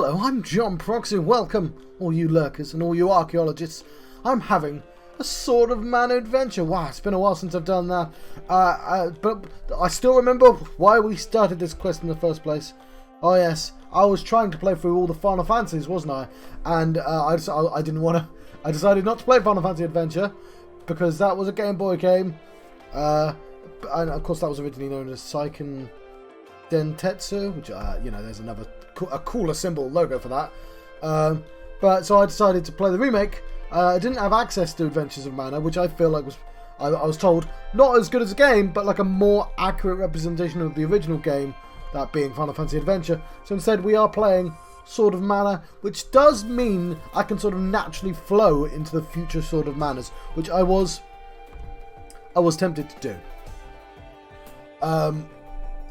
Hello, I'm John Proxy. Welcome, all you lurkers and all you archaeologists. I'm having a Sword of Mana adventure. Wow, it's been a while since I've done that. But I still remember why we started this quest in the first place. Oh yes, I was trying to play through all the Final Fantasies, wasn't I? And I didn't want to. I decided not to play Final Fantasy Adventure because that was a Game Boy game. And of course, that was originally known as Seiken Dentetsu, which there's a cooler symbol logo for that. But so I decided to play the remake. I didn't have access to Adventures of Mana, which I feel like I was told not as good as a game, but like a more accurate representation of the original game, that being Final Fantasy Adventure. So instead, we are playing Sword of Mana, which does mean I can sort of naturally flow into the future Sword of Manas, which I was tempted to do.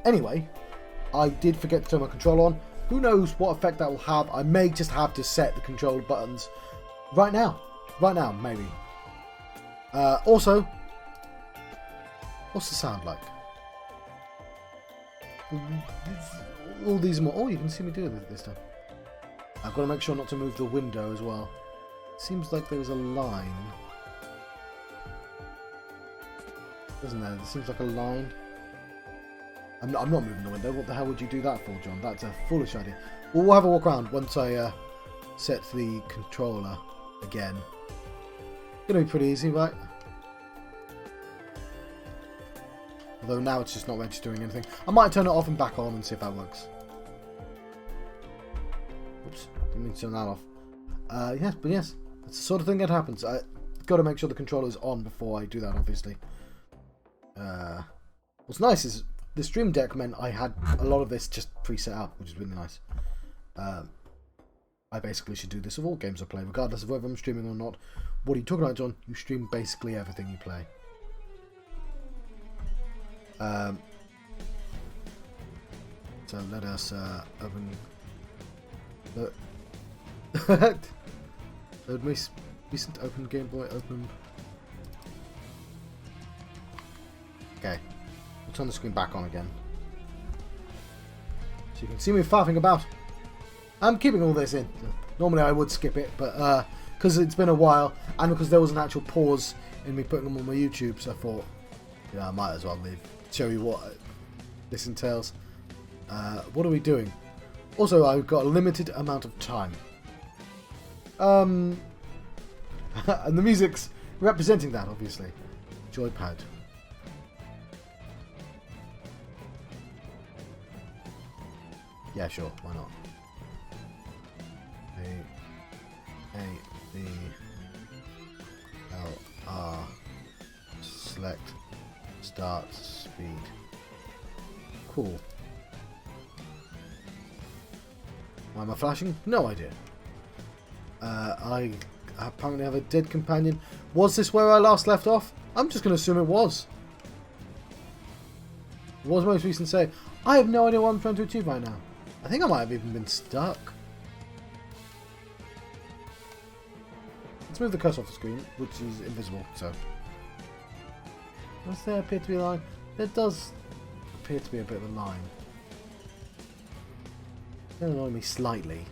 Anyway, I did forget to turn my controller on. Who knows what effect that will have? I may just have to set the control buttons right now, maybe. Also, what's the sound like? All these more. Oh, you can see me do it this time. I've got to make sure not to move the window as well. Seems like there's a line. Doesn't there? It seems like a line. I'm not moving the window. What the hell would you do that for, John? That's a foolish idea. Well, we'll have a walk around once I set the controller again. Gonna be pretty easy, right? Although now it's just not registering anything. I might turn it off and back on and see if that works. Oops, didn't mean to turn that off. Yes, that's the sort of thing that happens. I got to make sure the controller's on before I do that, obviously. What's nice is the Stream Deck meant I had a lot of this just preset up, which is really nice. I basically should do this with all games I play, regardless of whether I'm streaming or not. What are you talking about, John? You stream basically everything you play. So let us open the load recent open Game Boy opened. Okay, we'll turn the screen back on again, so you can see me faffing about. I'm keeping all this in. Normally I would skip it, but because it's been a while, and because there was an actual pause in me putting them on my YouTube, so I thought, yeah, I might as well leave. Show you what this entails. What are we doing? Also, I've got a limited amount of time. And the music's representing that, obviously. Joypad. Yeah, sure, why not? A, B, L, R, select, start, speed. Cool. Why am I flashing? No idea. I apparently have a dead companion. Was this where I last left off? I'm just going to assume it was. What was the most recent save? I have no idea what I'm trying to achieve right now. I think I might have even been stuck. Let's move the cursor off the screen, which is invisible, so. Does there appear to be a line? There does appear to be a bit of a line. It's going to annoy me slightly.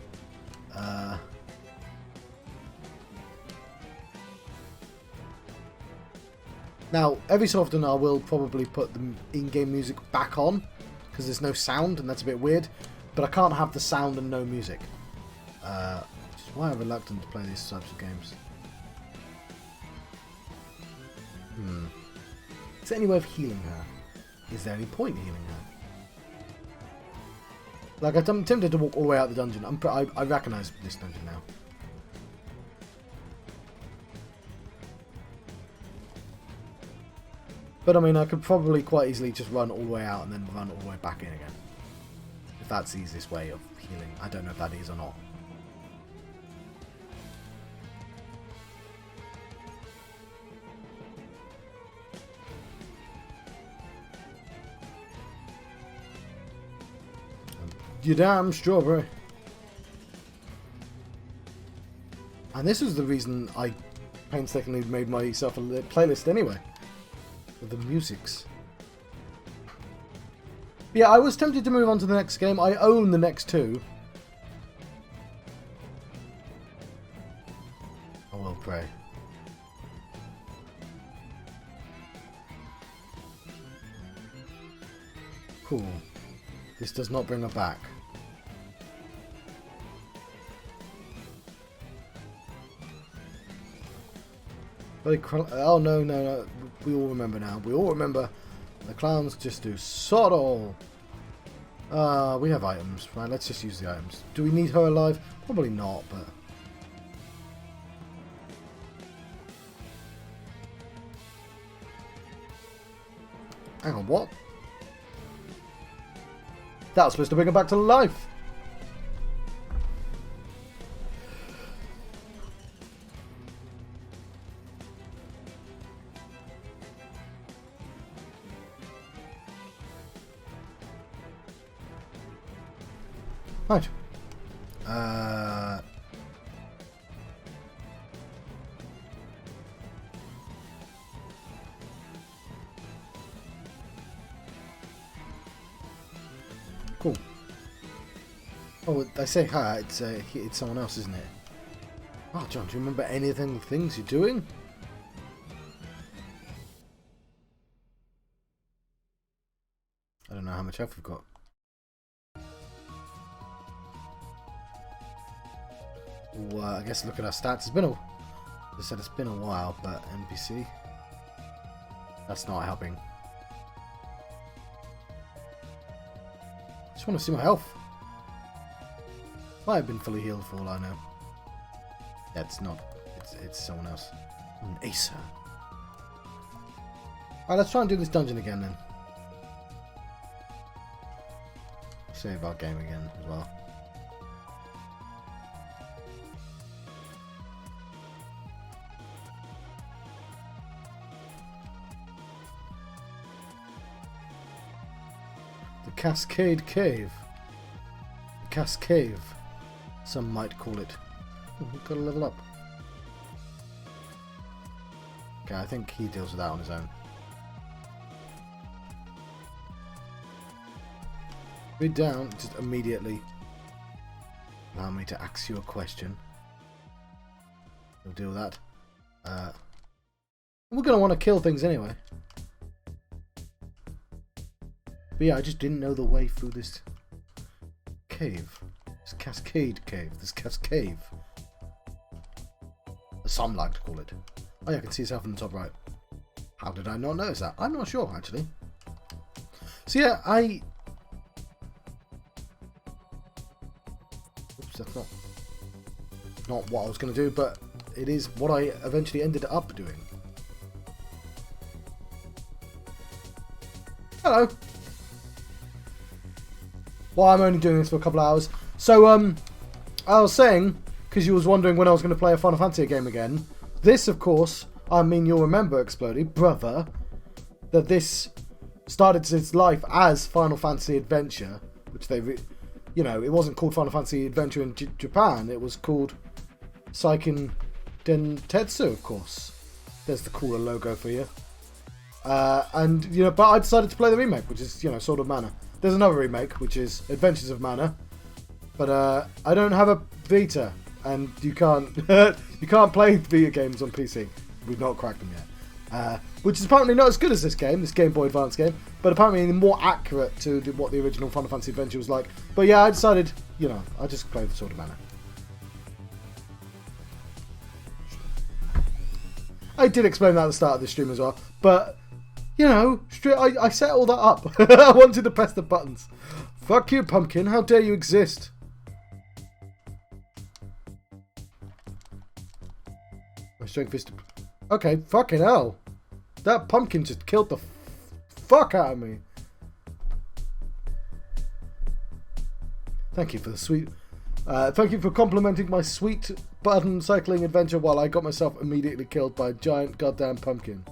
Now, every so often I will probably put the in-game music back on, because there's no sound, and that's a bit weird. But I can't have the sound and no music. Which is why I'm reluctant to play these types of games. Is there any way of healing her? Is there any point in healing her? Like, I'm tempted to walk all the way out the dungeon. I recognise this dungeon now. But I mean, I could probably quite easily just run all the way out and then run all the way back in again. If that's the easiest way of healing. I don't know if that is or not. You damn strawberry. And this was the reason I painstakingly made myself a playlist anyway. With the musics. Yeah, I was tempted to move on to the next game. I own the next two. Cool. This does not bring her back. Oh no. We all remember now. We all remember. The clowns just do sod all. We have items. Right, let's just use the items. Do we need her alive? Probably not, but... Hang on, what? That was supposed to bring her back to life. Right. Cool. Oh, I say hi. It's someone else, isn't it? Oh, John, do you remember any of the things you're doing? I don't know how much health we've got. Well, I guess look at our stats. It's been a... As I said, it's been a while, but NPC... That's not helping. Just want to see my health. Might have been fully healed for all I know. Yeah, it's not. It's someone else. An Acer. Alright, let's try and do this dungeon again then. Save our game again as well. The Cascade Cave. The Cascave, some might call it. Ooh, we've got to level up. Okay, I think he deals with that on his own. Read down, just immediately allow me to ask you a question. We'll deal with that. We're going to want to kill things anyway. But yeah, I just didn't know the way through this cave. This Cascade Cave. This Cascade. Some like to call it. Oh yeah, I can see yourself in the top right. How did I not notice that? I'm not sure, actually. So yeah, Oops, that's not what I was going to do, but it is what I eventually ended up doing. Hello. Well, I'm only doing this for a couple of hours. So, I was saying, because you was wondering when I was going to play a Final Fantasy game again, this, of course, I mean, you'll remember, Explodey, brother, that this started its life as Final Fantasy Adventure, which they, you know, it wasn't called Final Fantasy Adventure in Japan, it was called Seiken Dentetsu, of course. There's the cooler logo for you. And, you know, but I decided to play the remake, which is, you know, Sword of Mana. There's another remake, which is Adventures of Mana, but I don't have a Vita, and you can't you can't play Vita games on PC. We've not cracked them yet, which is apparently not as good as this Game Boy Advance game, but apparently more accurate to what the original Final Fantasy Adventure was like. But yeah, I decided, you know, I just played Sword of Mana. I did explain that at the start of the stream as well, but. You know, I set all that up. I wanted to press the buttons. Fuck you, pumpkin. How dare you exist? My strength is... Okay, fucking hell. That pumpkin just killed the fuck out of me. Thank you for the sweet... thank you for complimenting my sweet button cycling adventure while I got myself immediately killed by a giant goddamn pumpkin.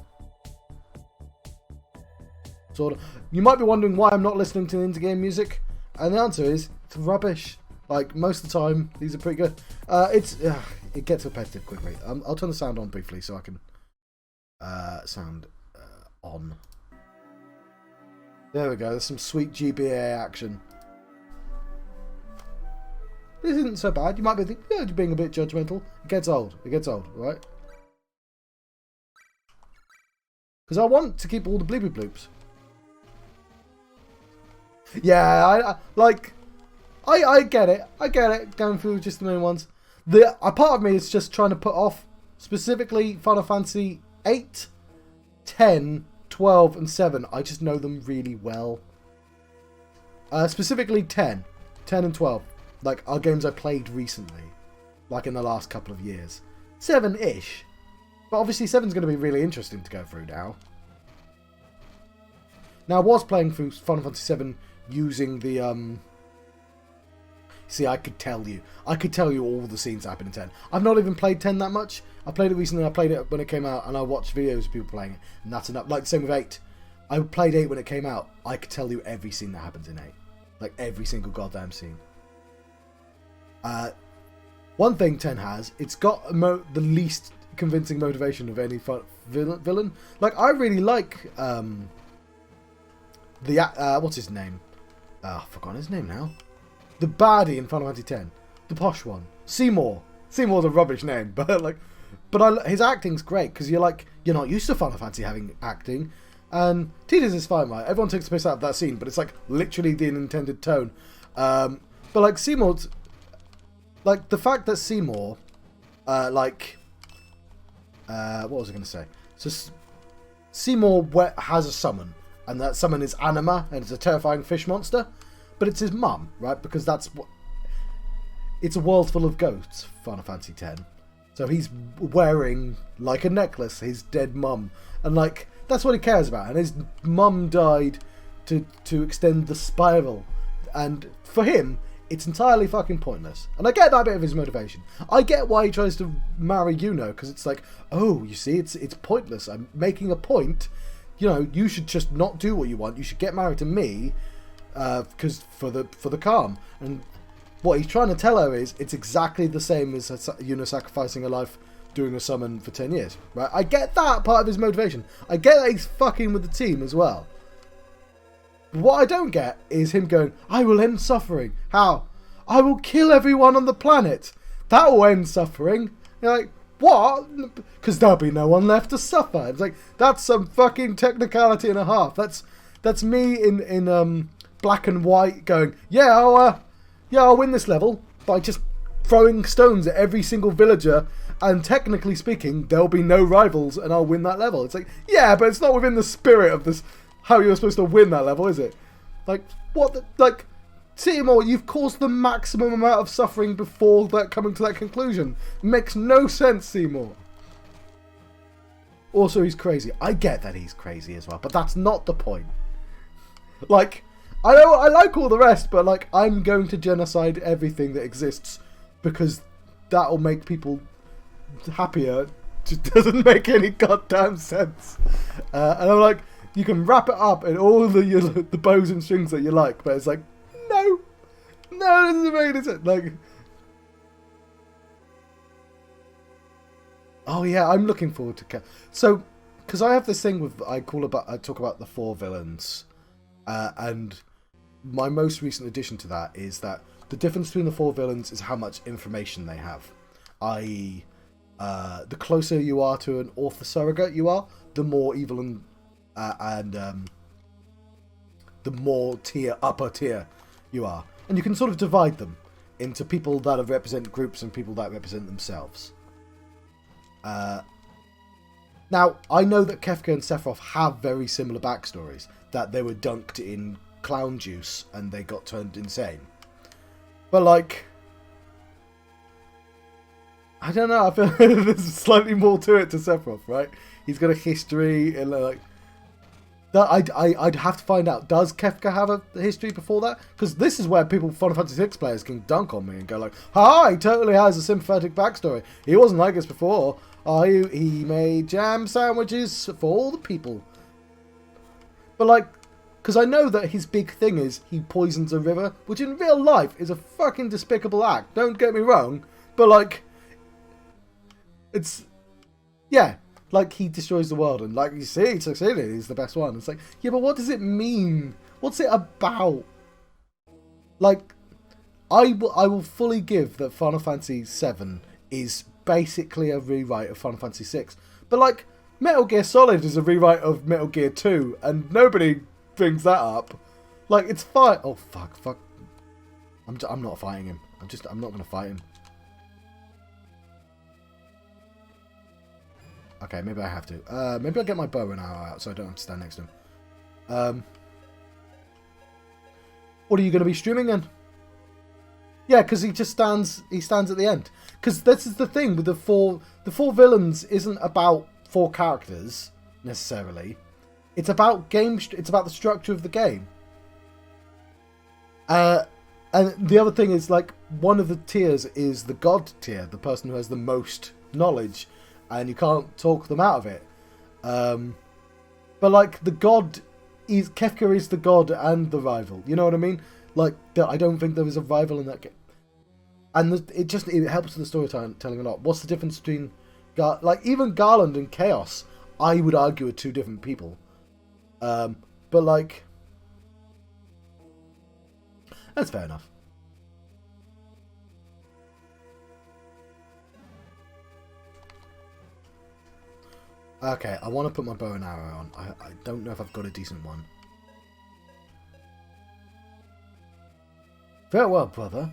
Sort of. You might be wondering why I'm not listening to the indie-game music, and the answer is it's rubbish. Like most of the time, these are pretty good. It gets repetitive quickly. I'll turn the sound on briefly so I can sound on. There we go. There's some sweet GBA action. This isn't so bad. You might be thinking, yeah, you're being a bit judgmental. It gets old. It gets old, right? Because I want to keep all the bleepy bloops. Yeah, I get it. I get it. Going through just the main ones. A part of me is just trying to put off specifically Final Fantasy 8, 10, 12, and 7. I just know them really well. Specifically 10 and 12. Like, are games I played recently. Like in the last couple of years. 7-ish. But obviously 7's going to be really interesting to go through now. Now, I was playing through Final Fantasy 7 using the, See, I could tell you all the scenes that happen in 10. I've not even played 10 that much. I played it recently, I played it when it came out, and I watched videos of people playing it, and that's enough. Like, the same with 8. I played 8 when it came out. I could tell you every scene that happens in 8. Like, every single goddamn scene. One thing 10 has, it's got the least convincing motivation of any villain. Like, I really like, what's his name? I've forgotten his name now. The baddie in Final Fantasy X. The posh one. Seymour. Seymour's a rubbish name, but his acting's great, because you're not used to Final Fantasy having acting, and Tidus is fine, right? Everyone takes the piss out of that scene, but it's like literally the intended tone. But like Seymour's, like the fact that Seymour, what was I going to say? So Seymour has a summon, and that summon is Anima, and it's a terrifying fish monster. But it's his mum, right? Because that's what... It's a world full of ghosts, Final Fantasy X. So he's wearing, like a necklace, his dead mum. And, like, that's what he cares about. And his mum died to extend the spiral. And for him, it's entirely fucking pointless. And I get that bit of his motivation. I get why he tries to marry Yuno, because it's like, oh, you see, it's pointless. I'm making a point. You know, you should just not do what you want. You should get married to me. Because for the calm, and what he's trying to tell her is it's exactly the same as sacrificing her life doing a summon for 10 years, right? I get that part of his motivation. I get that he's fucking with the team as well. But what I don't get is him going, I will end suffering. How? I will kill everyone on the planet. That will end suffering. You're like, what? Because there'll be no one left to suffer. It's like, that's some fucking technicality and a half. That's me in black and white going, I'll win this level by just throwing stones at every single villager, and technically speaking, there'll be no rivals and I'll win that level. It's like, yeah, but it's not within the spirit of this, how you're supposed to win that level, is it? Like, Seymour, you've caused the maximum amount of suffering before that coming to that conclusion. Makes no sense, Seymour. Also, he's crazy. I get that he's crazy as well, but that's not the point. Like, I know I like all the rest, but like I'm going to genocide everything that exists because that'll make people happier. Just doesn't make any goddamn sense. And I'm like, you can wrap it up in all the bows and strings that you like, but it's like, no, it doesn't make any sense. Like, oh yeah, I'm looking forward to so because I have this thing with I talk about the 4 villains, and my most recent addition to that is that the difference between the 4 villains is how much information they have. I.e., the closer you are to an author surrogate you are, the more evil and the more upper tier you are. And you can sort of divide them into people that represent groups and people that represent themselves. Now, I know that Kefka and Sephiroth have very similar backstories, that they were dunked in clown juice and they got turned insane. But like, I don't know, I feel there's slightly more to it to Sephiroth, right? He's got a history, and like that. I'd have to find out, does Kefka have a history before that? Because this is where Final Fantasy 6 players can dunk on me and go like, ha, he totally has a sympathetic backstory. He wasn't like this before. Oh, he made jam sandwiches for all the people. But like, because I know that his big thing is he poisons a river, which in real life is a fucking despicable act. Don't get me wrong, but like, it's, yeah, like he destroys the world, and like you see, he succeeded. He's the best one. It's like, yeah, but what does it mean? What's it about? Like, I will fully give that Final Fantasy VII is basically a rewrite of Final Fantasy VI, but like Metal Gear Solid is a rewrite of Metal Gear 2, and nobody brings that up. Like, it's fine. Oh, fuck. I'm not fighting him. I'm not going to fight him. Okay, maybe I have to. Maybe I'll get my bow and arrow out so I don't have to stand next to him. What are you going to be streaming then? Yeah, because he stands at the end. Because this is the thing with the four villains isn't about 4 characters necessarily. It's about it's about the structure of the game. And the other thing is, like, one of the tiers is the god tier, the person who has the most knowledge, and you can't talk them out of it. But like the god is Kefka is the god and the rival. You know what I mean? Like, I don't think there is a rival in that game. And it helps with the storytelling a lot. What's the difference between even Garland and Chaos? I would argue are 2 different people. But like, that's fair enough. Okay, I want to put my bow and arrow on. I don't know if I've got a decent one. Farewell, brother.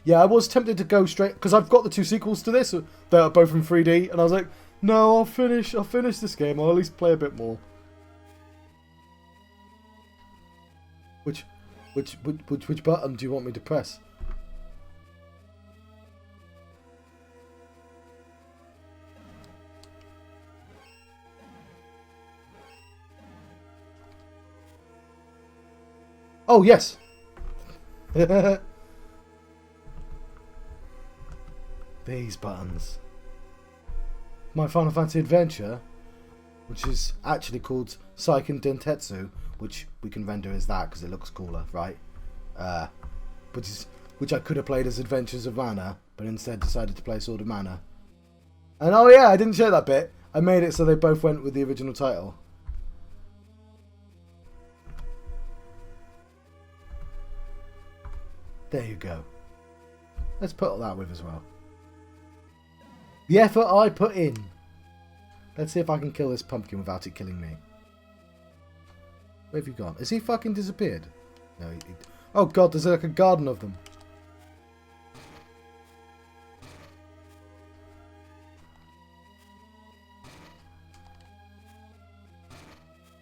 Yeah, I was tempted to go straight, because I've got the 2 sequels to this that are both in 3D, and I was like, no, I'll finish this game. I'll at least play a bit more. Which button do you want me to press? Oh, yes. These buttons. My Final Fantasy Adventure, which is actually called Seiken Dentetsu, which we can render as that because it looks cooler, right? Which I could have played as Adventures of Mana, but instead decided to play Sword of Mana. And oh yeah, I didn't show that bit. I made it so they both went with the original title. There you go. Let's put all that with as well. The effort I put in. Let's see if I can kill this pumpkin without it killing me. Where have you gone? Has he fucking disappeared? No, oh god, there's like a garden of them.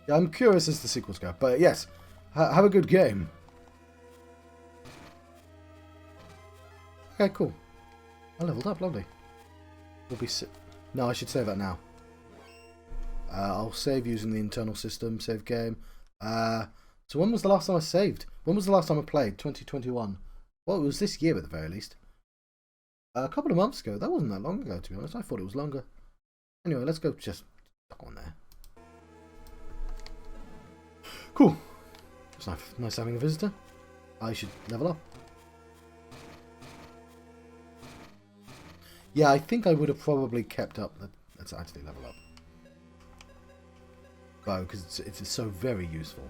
Yeah, I'm curious as the sequels go. But yes, have a good game. Okay, cool. I leveled up, lovely. We'll be no, I should save that now. I'll save using the internal system, save game. So when was the last time I saved? When was the last time I played? 2021. Well, it was this year at the very least. A couple of months ago. That wasn't that long ago, to be honest. I thought it was longer. Anyway, let's go just on there. Cool. It's nice having a visitor. I should level up. Yeah, I think I would have probably kept up. Let's actually level up. Bow, because it's so very useful.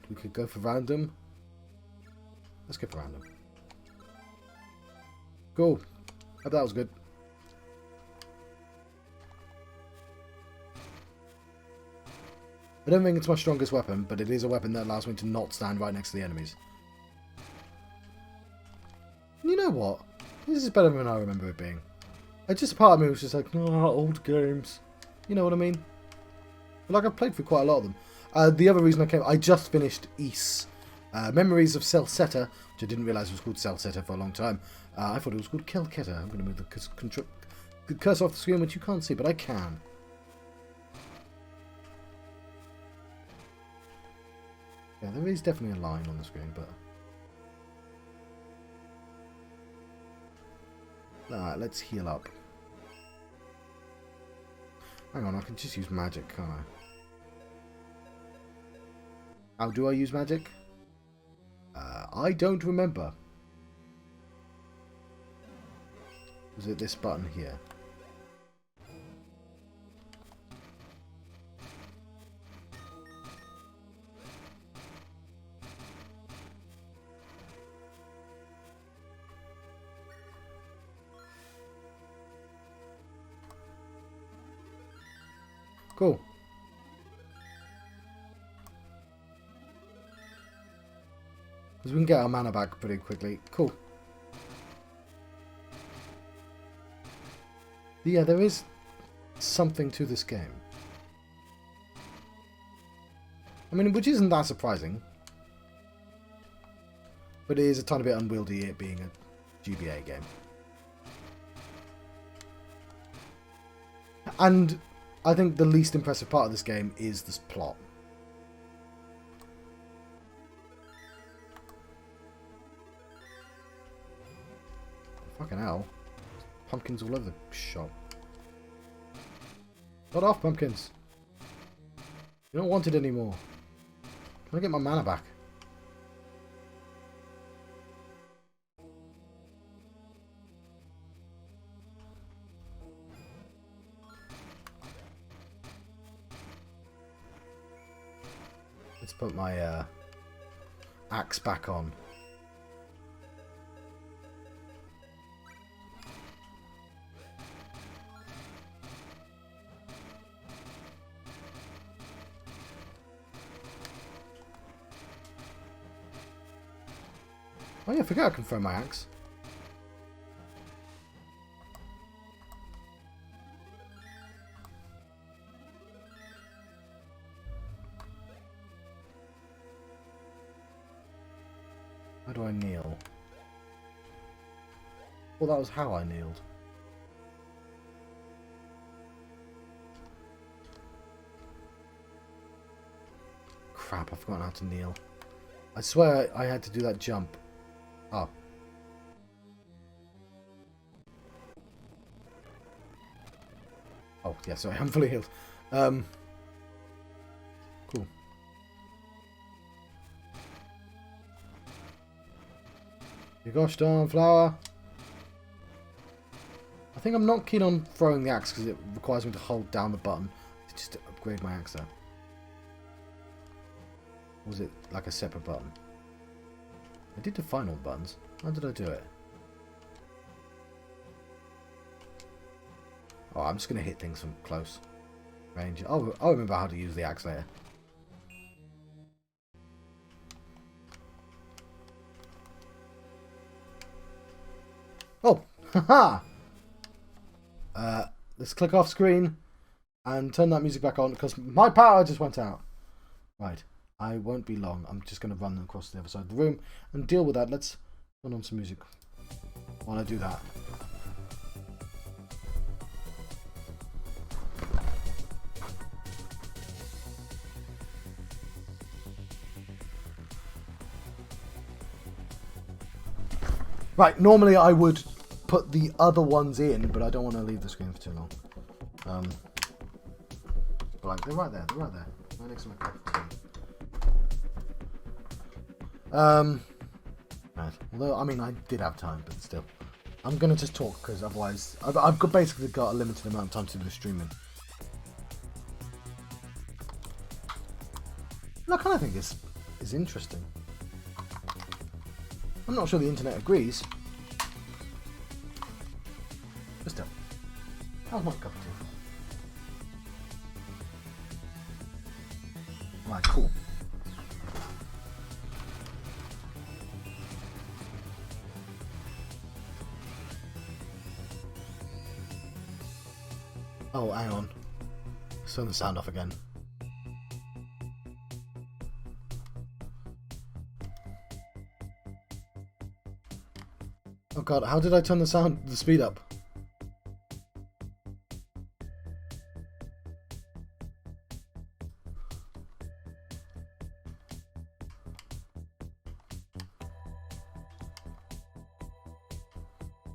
We could go for random. Let's go for random. Cool. Hope that was good. I don't think it's my strongest weapon, but it is a weapon that allows me to not stand right next to the enemies. And you know what? This is better than I remember it being. Just part of me was just like, oh, old games. You know what I mean? But like, I've played through quite a lot of them. The other reason I just finished Ys. Memories of Celceta, which I didn't realise was called Celceta for a long time. I thought it was called Kelketa. I'm going to move the cursor off the screen, which you can't see, but I can. Yeah, there is definitely a line on the screen, but... Alright, let's heal up. Hang on, I can just use magic, can't I? How do I use magic? I don't remember. Was it this button here? Cool. Because we can get our mana back pretty quickly. Cool. Yeah, there is something to this game. I mean, which isn't that surprising. But it is a tiny bit unwieldy, it being a GBA game. And I think the least impressive part of this game is this plot. Fucking hell. Pumpkins all over the shop. Got off, pumpkins. You don't want it anymore. Can I get my mana back? Let's put my axe back on. Oh yeah, I forgot I can throw my axe. How do I kneel? Well, that was how I kneeled. Crap, I've forgotten how to kneel. I swear I had to do that jump. Oh. Oh, yeah, sorry, I'm fully healed. Cool. You gosh darn flower. I think I'm not keen on throwing the axe because it requires me to hold down the button to just upgrade my axe there. Or was it like a separate button? I did define all the buttons. How did I do it? Oh, I'm just going to hit things from close range. Oh, I'll remember how to use the axe later. Oh, haha! Let's click off screen and turn that music back on because my power just went out. Right. I won't be long. I'm just going to run across the other side of the room and deal with that. Let's turn on some music while I do that. Right, normally I would put the other ones in, but I don't want to leave the screen for too long. Right, they're right there. They're right there. Right next to my cup. Right. Although, I mean, I did have time, but still. I'm going to just talk, because otherwise... I've basically got a limited amount of time to do the streaming. And I kind of think this is interesting. I'm not sure the internet agrees. But still. How's my cup of tea? Right, cool. Oh, hang on. Let's turn the sound off again. Oh god, how did I turn the speed up?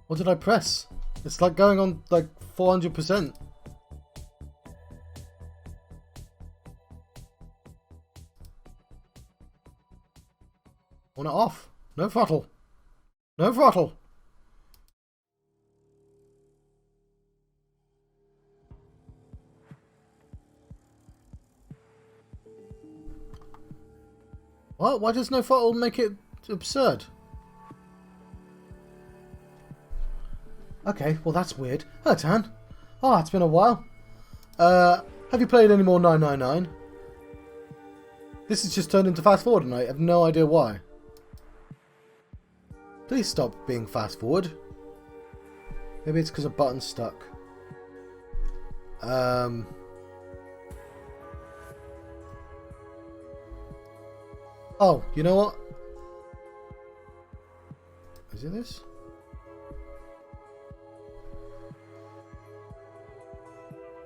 What did I press? It's like going on like 400%. Want it off? No throttle. No throttle. What? Why does no throttle make it absurd? Okay, well that's weird. Hello, Tan. Oh, it's been a while. Have you played any more 999? This has just turned into fast forward and I have no idea why. Please stop being fast forward. Maybe it's because a button's stuck. Oh, you know what? Is it this?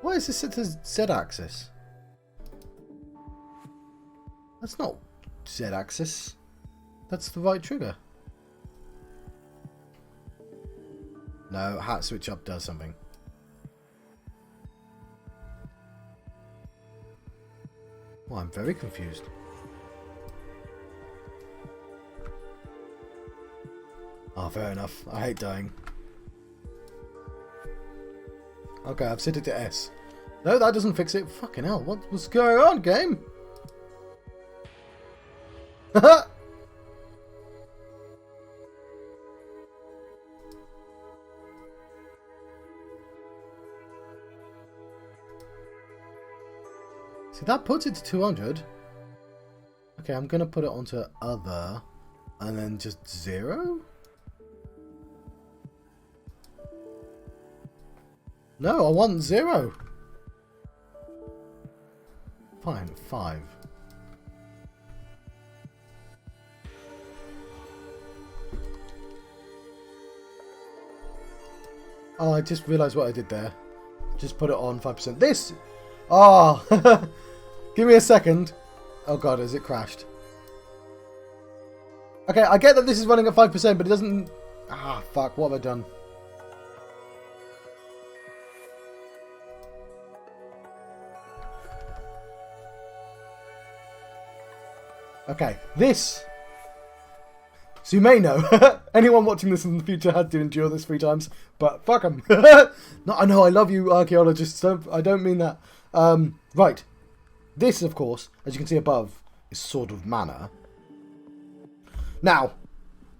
Why is this set to Z-axis? That's not Z-axis. That's the right trigger. No, hat switch up does something. Well, I'm very confused. Oh, fair enough. I hate dying. Okay, I've set it to S. No, that doesn't fix it. Fucking hell, what was going on, game? See, that puts it to 200. Okay, I'm going to put it onto other and then just 0? No, I want 0. Fine, 5. Oh, I just realised what I did there. Just put it on 5%. This! Oh! Give me a second. Oh god, has it crashed? Okay, I get that this is running at 5%, but it doesn't... Ah, fuck, what have I done? Okay, this... So you may know, anyone watching this in the future had to endure this 3 times, but fuck them. No, I know, I love you archaeologists, I don't mean that. Right, this of course, as you can see above, is Sword of Mana. Now,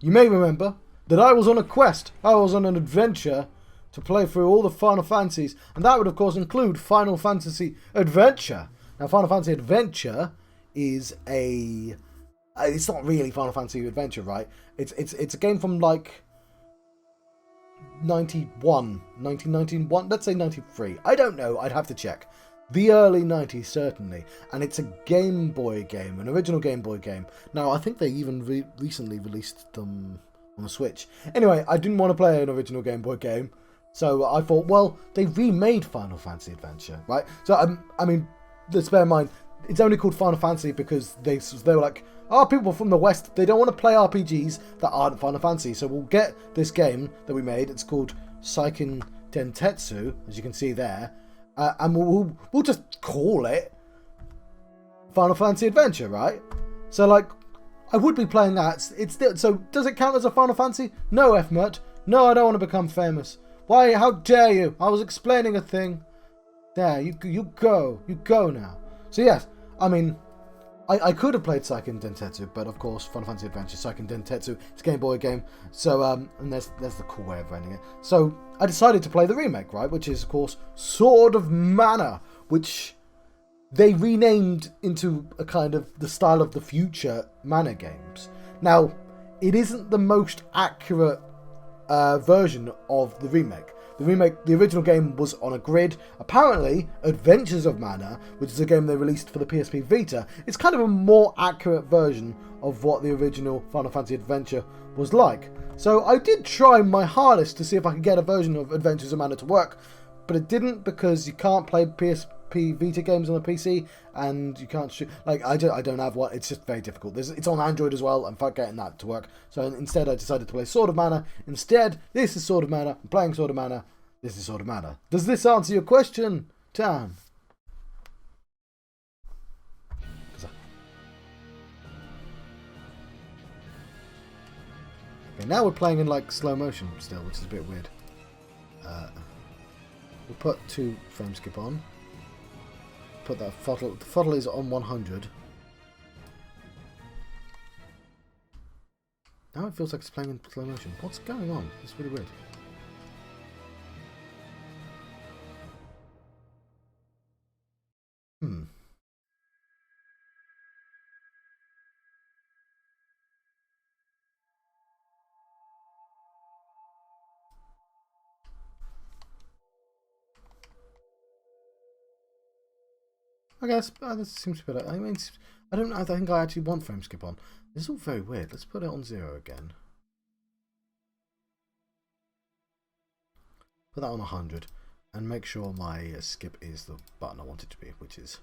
you may remember that I was on a quest, I was on an adventure to play through all the Final Fantasies, and that would of course include Final Fantasy Adventure. Now Final Fantasy Adventure is a... It's not really Final Fantasy Adventure, right? It's a game from like 1991, let's say 93. I don't know, I'd have to check. The early 90s, certainly. And it's a Game Boy game, an original Game Boy game. Now, I think they even recently released them on the Switch. Anyway, I didn't want to play an original Game Boy game, so I thought, well, they remade Final Fantasy Adventure, right? So, I mean, let's bear in mind, it's only called Final Fantasy because they were like, oh, people from the West, they don't want to play RPGs that aren't Final Fantasy, so we'll get this game that we made. It's called Seiken Dentetsu, as you can see there, and we'll just call it Final Fantasy Adventure, right? So, like, I would be playing that. It's still, so does it count as a Final Fantasy? No, F-Mert. No, I don't want to become famous. Why? How dare you? I was explaining a thing. There, you go. You go now. So yes, I mean, I could have played Seiken Dentetsu, but of course, Final Fantasy Adventure, Seiken Dentetsu, it's a Game Boy game, so, and there's the cool way of running it. So, I decided to play the remake, right, which is, of course, Sword of Mana, which they renamed into a kind of the style of the future Mana games. Now, it isn't the most accurate version of the remake. The original game was on a grid. Apparently, Adventures of Mana, which is a game they released for the PSP Vita, is kind of a more accurate version of what the original Final Fantasy Adventure was like. So I did try my hardest to see if I could get a version of Adventures of Mana to work, but it didn't because you can't play PSP Vita games on a PC, and you can't shoot... Like, I don't have one. It's just very difficult. It's on Android as well. I'm fucking getting that to work. So instead, I decided to play Sword of Mana. Instead, this is Sword of Mana. I'm playing Sword of Mana. This is Sword of Mana. Does this answer your question, Tan? Okay, now we're playing in like slow motion still, which is a bit weird. We'll put 2 frame skip on. Put that throttle. The throttle is on 100. Now it feels like it's playing in slow motion. What's going on? It's really weird. I guess this seems to be better. I mean, I think I actually want frame skip on. This is all very weird. Let's put it on 0 again. Put that on 100. And make sure my skip is the button I want it to be, which is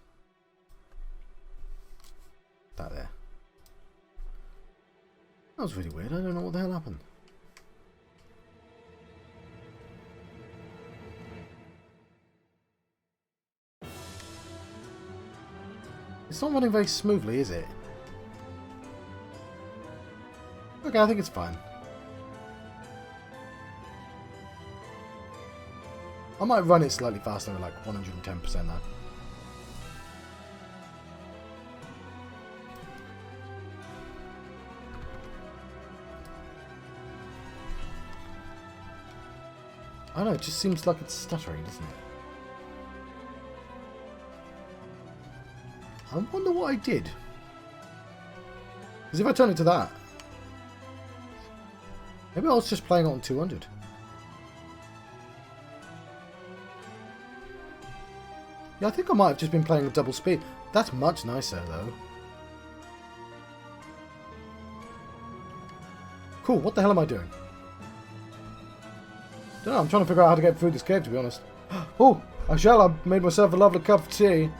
that there. That was really weird. I don't know what the hell happened. It's not running very smoothly, is it? Okay, I think it's fine. I might run it slightly faster at like 110% now. I don't know, it just seems like it's stuttering, doesn't it? I wonder what I did. Because if I turn it to that, maybe I was just playing it on 200. Yeah, I think I might have just been playing at double speed. That's much nicer, though. Cool, what the hell am I doing? Don't know, I'm trying to figure out how to get through this cave, to be honest. Oh, I've made myself a lovely cup of tea.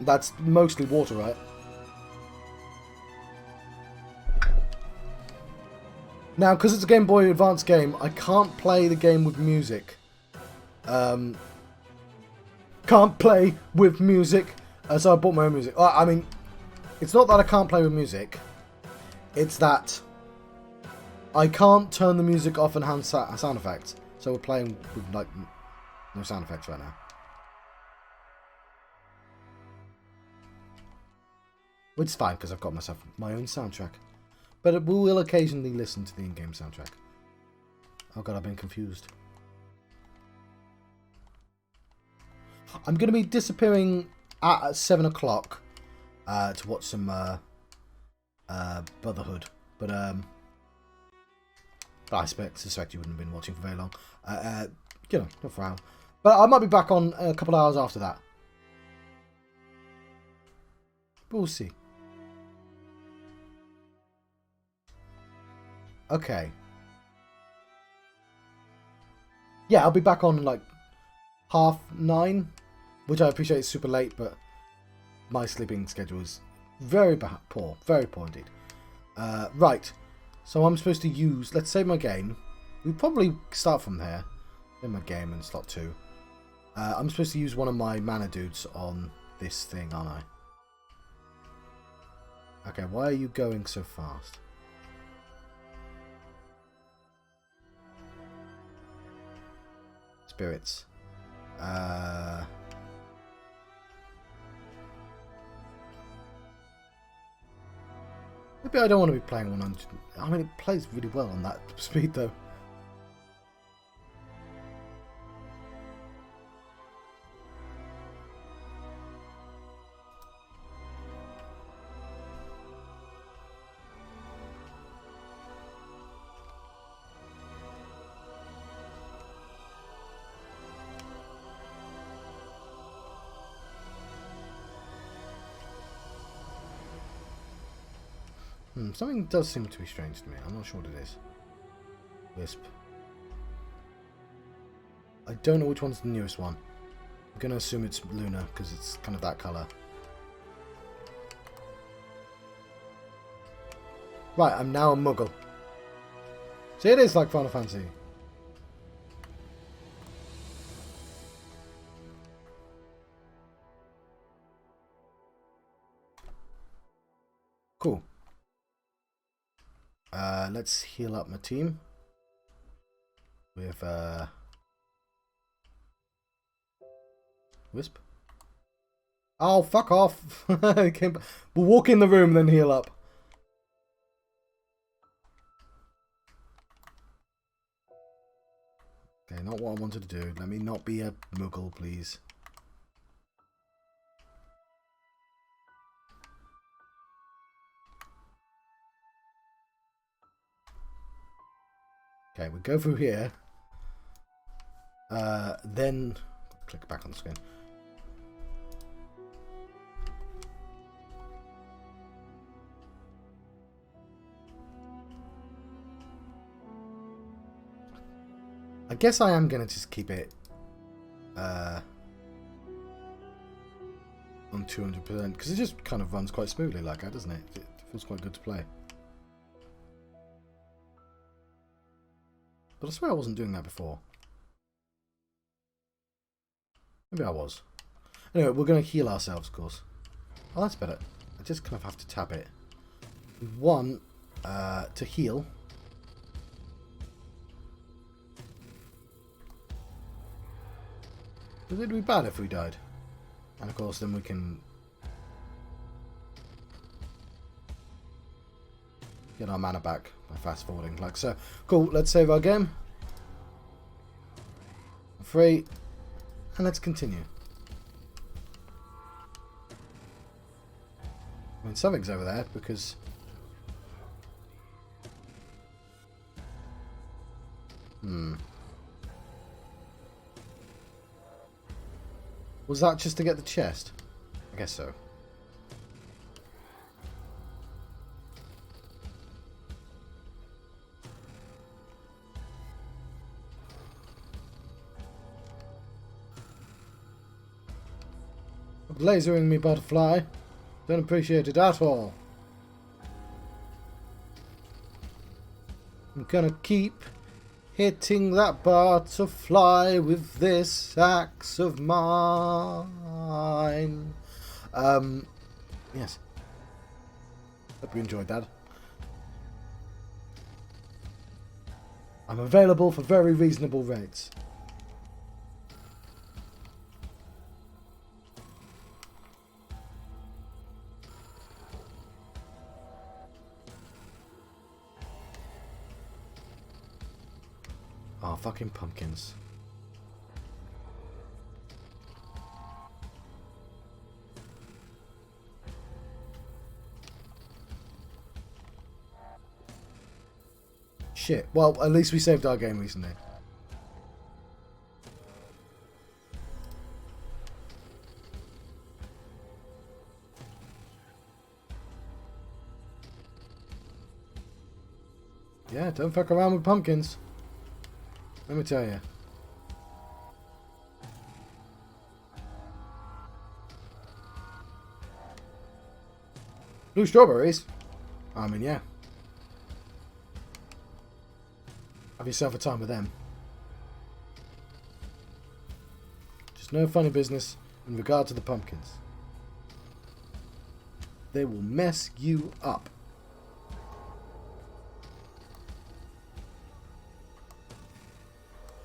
That's mostly water, right? Now, because it's a Game Boy Advance game, I can't play the game with music. Can't play with music. So I bought my own music. I mean, it's not that I can't play with music. It's that I can't turn the music off and hand sound effects. So we're playing with, like, no sound effects right now. Which is fine, because I've got myself my own soundtrack. But we will occasionally listen to the in-game soundtrack. Oh god, I've been confused. I'm going to be disappearing at 7 o'clock to watch some Brotherhood. But I suspect you wouldn't have been watching for very long. You know, not for a while. But I might be back on a couple of hours after that. But we'll see. Okay. Yeah, I'll be back on like 9:30, which I appreciate is super late, but my sleeping schedule is very poor. Very poor indeed. Right. So I'm supposed to use... Let's save my game. We probably start from there. In my game in slot 2. I'm supposed to use one of my mana dudes on this thing, aren't I? Okay, why are you going so fast? Spirits. Maybe I don't want to be playing 100. I mean, it plays really well on that speed, though. Something does seem to be strange to me. I'm not sure what it is. Wisp. I don't know which one's the newest one. I'm going to assume it's Luna, because it's kind of that colour. Right, I'm now a Muggle. See, it is like Final Fantasy. Cool. Let's heal up my team with Wisp. Oh, fuck off! We'll walk in the room, then heal up. Okay, not what I wanted to do. Let me not be a Muggle, please. Okay, we go through here. Then click back on the screen. I guess I am going to just keep it on 200% because it just kind of runs quite smoothly like that, doesn't it? It feels quite good to play. But I swear I wasn't doing that before. Maybe I was. Anyway, we're going to heal ourselves, of course. Oh, that's better. I just kind of have to tap it. One, to heal. It would be bad if we died. And of course, then we can get our mana back by fast forwarding, like so. Cool, let's save our game. 3. And let's continue. I mean, something's over there because... Was that just to get the chest? I guess so. Lasering me, butterfly. Don't appreciate it at all. I'm gonna keep hitting that butterfly with this axe of mine. Yes. Hope you enjoyed that. I'm available for very reasonable rates. Oh, fucking pumpkins. Shit. Well, at least we saved our game recently. Yeah, don't fuck around with pumpkins. Let me tell you. Blue strawberries? I mean, yeah. Have yourself a time with them. Just no funny business in regard to the pumpkins. They will mess you up.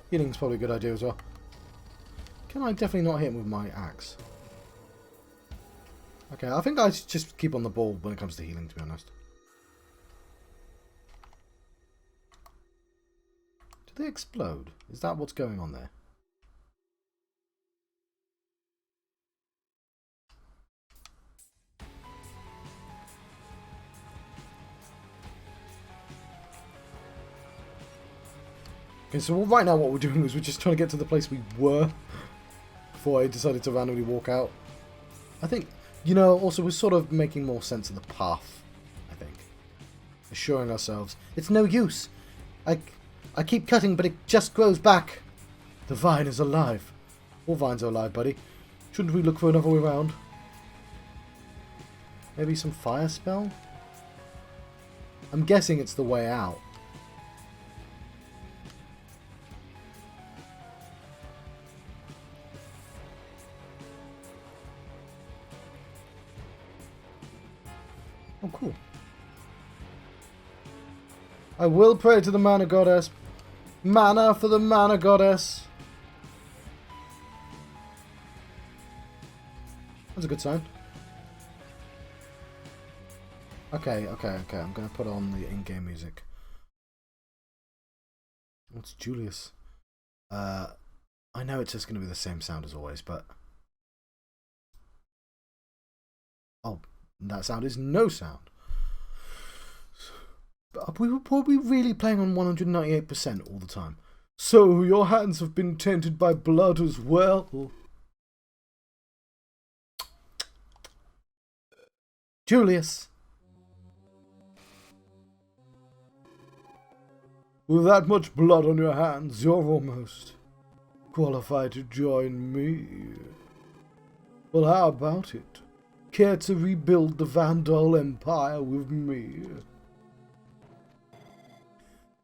Healing's probably a good idea as well. Can I definitely not hit him with my axe? Okay, I think I should just keep on the ball when it comes to healing, to be honest. Do they explode? Is that what's going on there? Okay, so right now what we're doing is we're just trying to get to the place we were before I decided to randomly walk out. I think, you know, also we're sort of making more sense of the path, I think. Assuring ourselves, it's no use. I keep cutting, but it just grows back. The vine is alive. All vines are alive, buddy. Shouldn't we look for another way around? Maybe some fire spell? I'm guessing it's the way out. Oh, cool. I will pray to the mana goddess. Mana for the mana goddess. That's a good sign. Okay. I'm going to put on the in-game music. What's Julius? I know it's just going to be the same sound as always, but... Oh, that sound is no sound. We were probably really playing on 198% all the time. So your hands have been tainted by blood as well. Julius. With that much blood on your hands, you're almost qualified to join me. Well, how about it? Care to rebuild the Vandal Empire with me?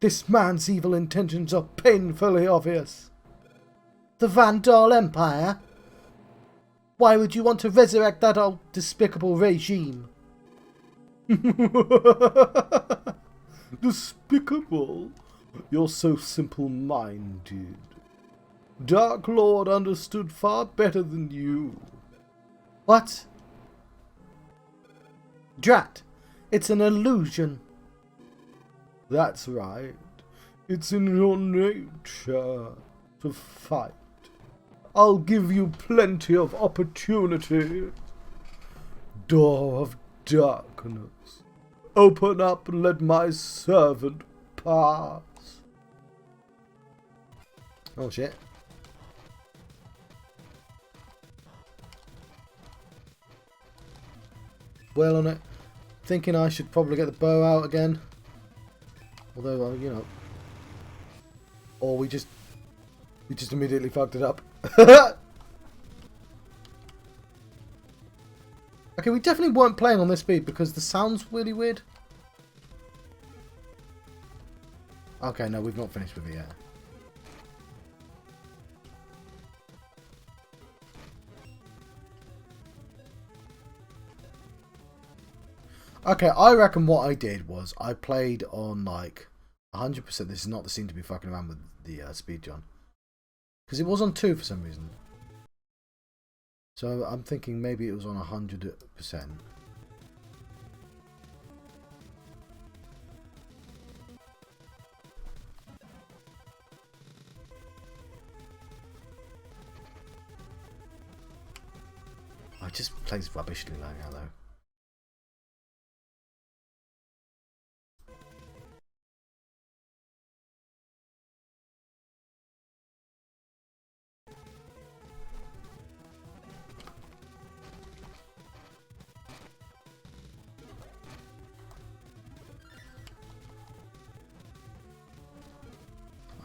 This man's evil intentions are painfully obvious. The Vandal Empire? Why would you want to resurrect that old despicable regime? Despicable? You're so simple-minded. Dark Lord understood far better than you. What? Drat! It's an illusion. That's right. It's in your nature to fight. I'll give you plenty of opportunity. Door of darkness. Open up and let my servant pass. Oh shit. Well on it. Thinking I should probably get the bow out again. Although, you know. Or we just immediately fucked it up. Okay, we definitely weren't playing on this speed because the sound's really weird. Okay, no, we've not finished with it yet. Okay, I reckon what I did was I played on like 100%. This is not the scene to be fucking around with the speed, John. Because it was on 2 for some reason. So I'm thinking maybe it was on 100%. I just plays rubbishly like that though.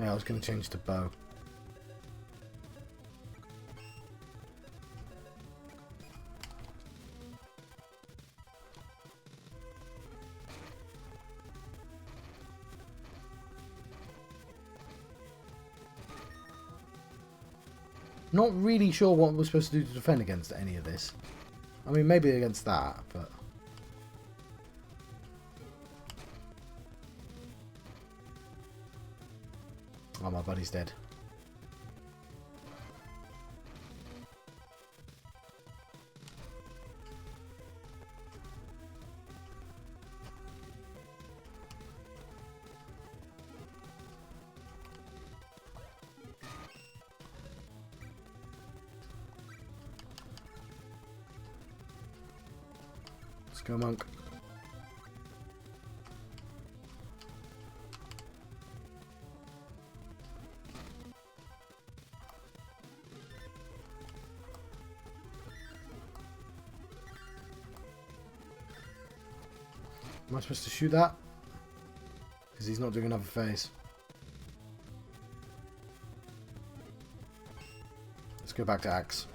Yeah, I was going to change to bow. Not really sure what we're supposed to do to defend against any of this. I mean, maybe against that, but... Oh, my buddy's dead. Let's go, monk. Am I supposed to shoot that? Because he's not doing another phase. Let's go back to axe.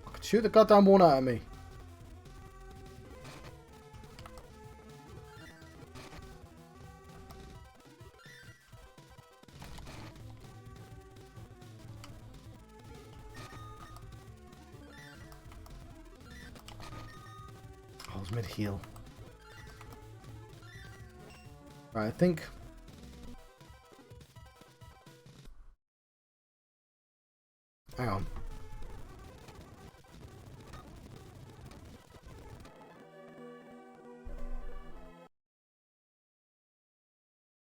I could shoot the goddamn one out of me. Mid-heal. Right, I think... Hang on.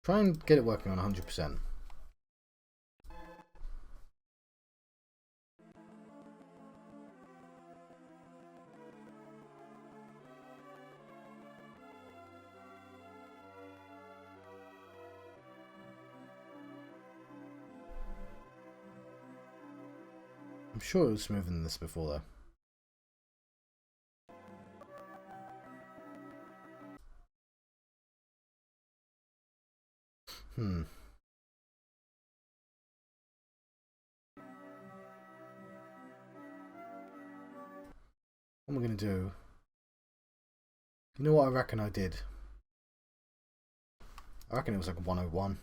Try and get it working on 100%. I'm sure it was smoother than this before, though. What am I going to do? You know what I reckon I did? I reckon it was like a 101.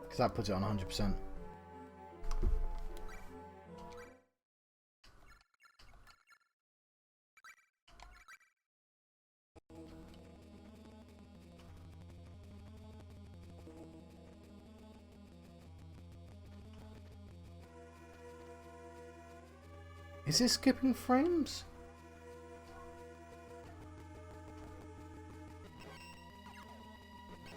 Because that puts it on 100%. Is this skipping frames?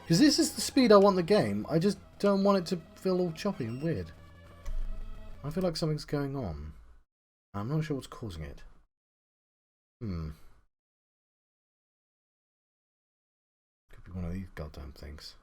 Because this is the speed I want the game. I just don't want it to feel all choppy and weird. I feel like something's going on. I'm not sure what's causing it. Could be one of these goddamn things.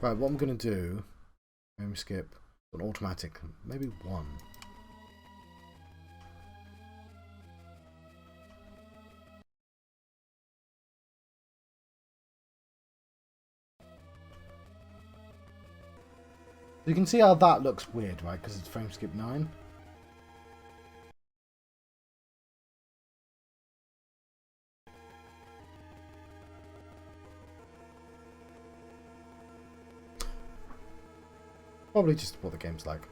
Right, what I'm going to do, frame skip, an automatic, maybe 1. You can see how that looks weird, right? Because it's frame skip 9. Probably just what the game's like.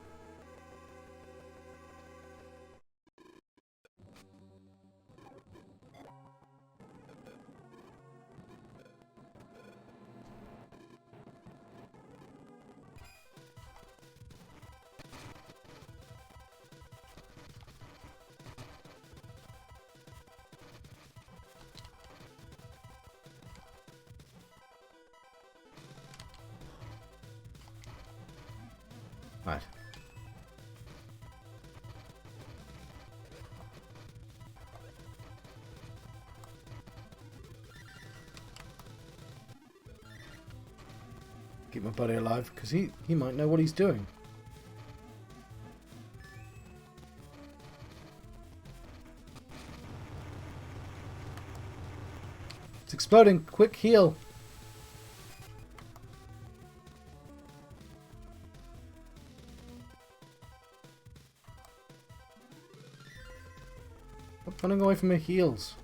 Right. Keep my buddy alive, because he might know what he's doing. It's exploding! Quick, heal! Stop running away from my heals.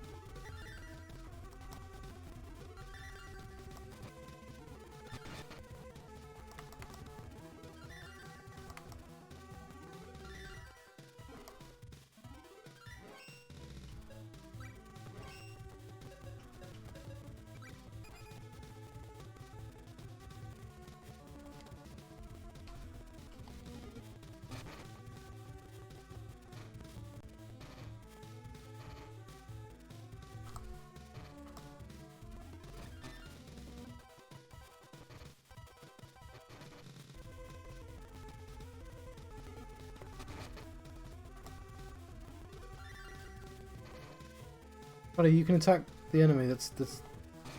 Buddy, you can attack the enemy. That's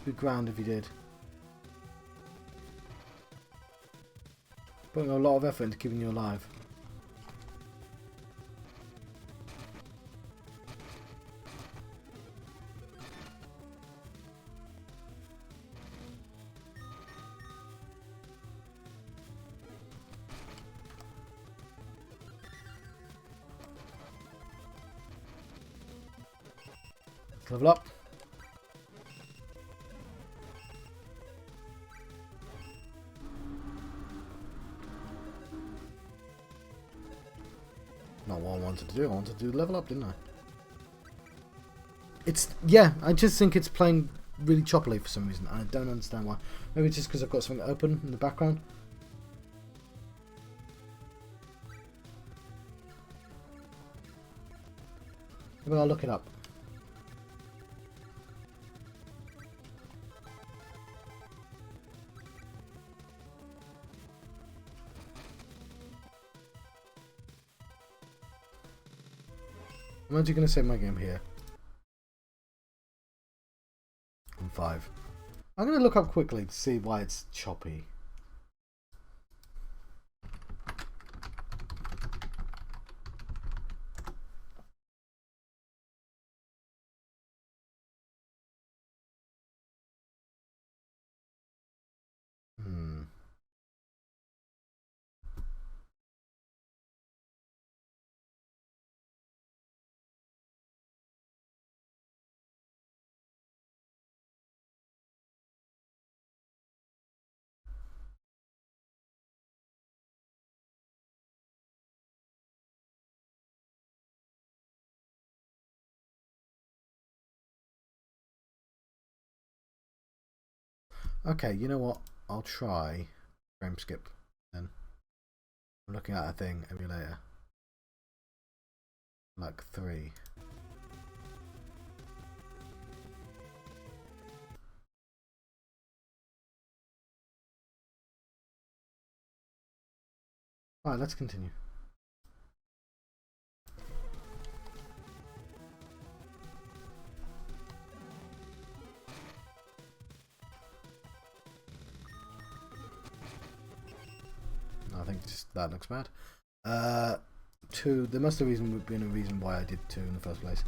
be grand if you did. Putting a lot of effort into keeping you alive. Level up. Not what I wanted to do. I wanted to do level up, didn't I? It's, yeah, I just think it's playing really choppily for some reason. I don't understand why. Maybe it's just because I've got something open in the background. Maybe I'll look it up. I'm actually going to save my game here. On 5. I'm going to look up quickly to see why it's choppy. Okay, you know what? I'll try frame skip then. I'm looking at a thing, emulator. Like 3. Alright, let's continue. I think just, that looks bad. 2. There must have been a reason why I did 2 in the first place.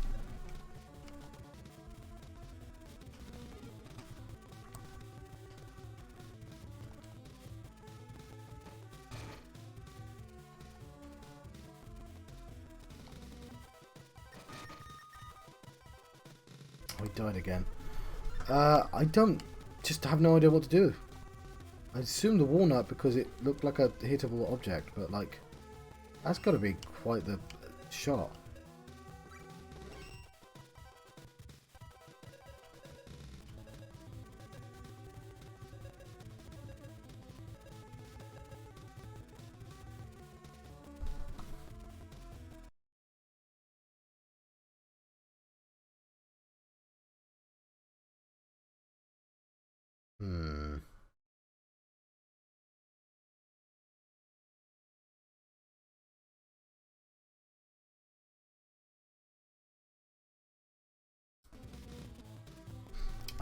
Oh, he died again. I just have no idea what to do. I assumed the walnut because it looked like a hittable object, but like, that's got to be quite the shot.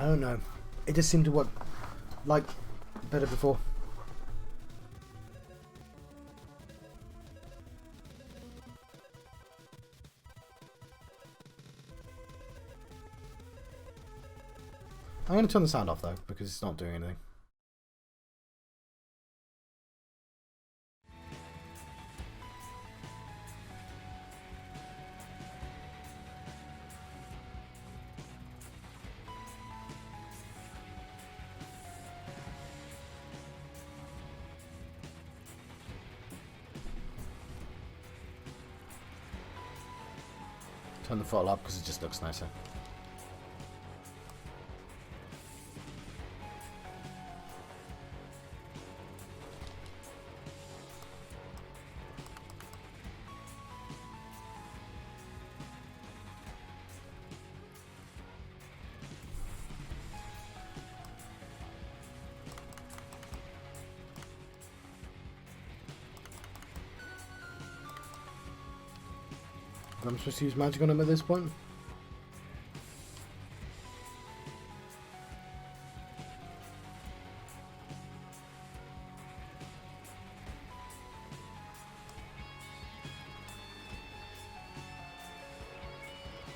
I don't know. It just seemed to work like better before. I'm going to turn the sound off though because it's not doing anything. Turn the throttle up because it just looks nicer. I'm supposed to use magic on him at this point?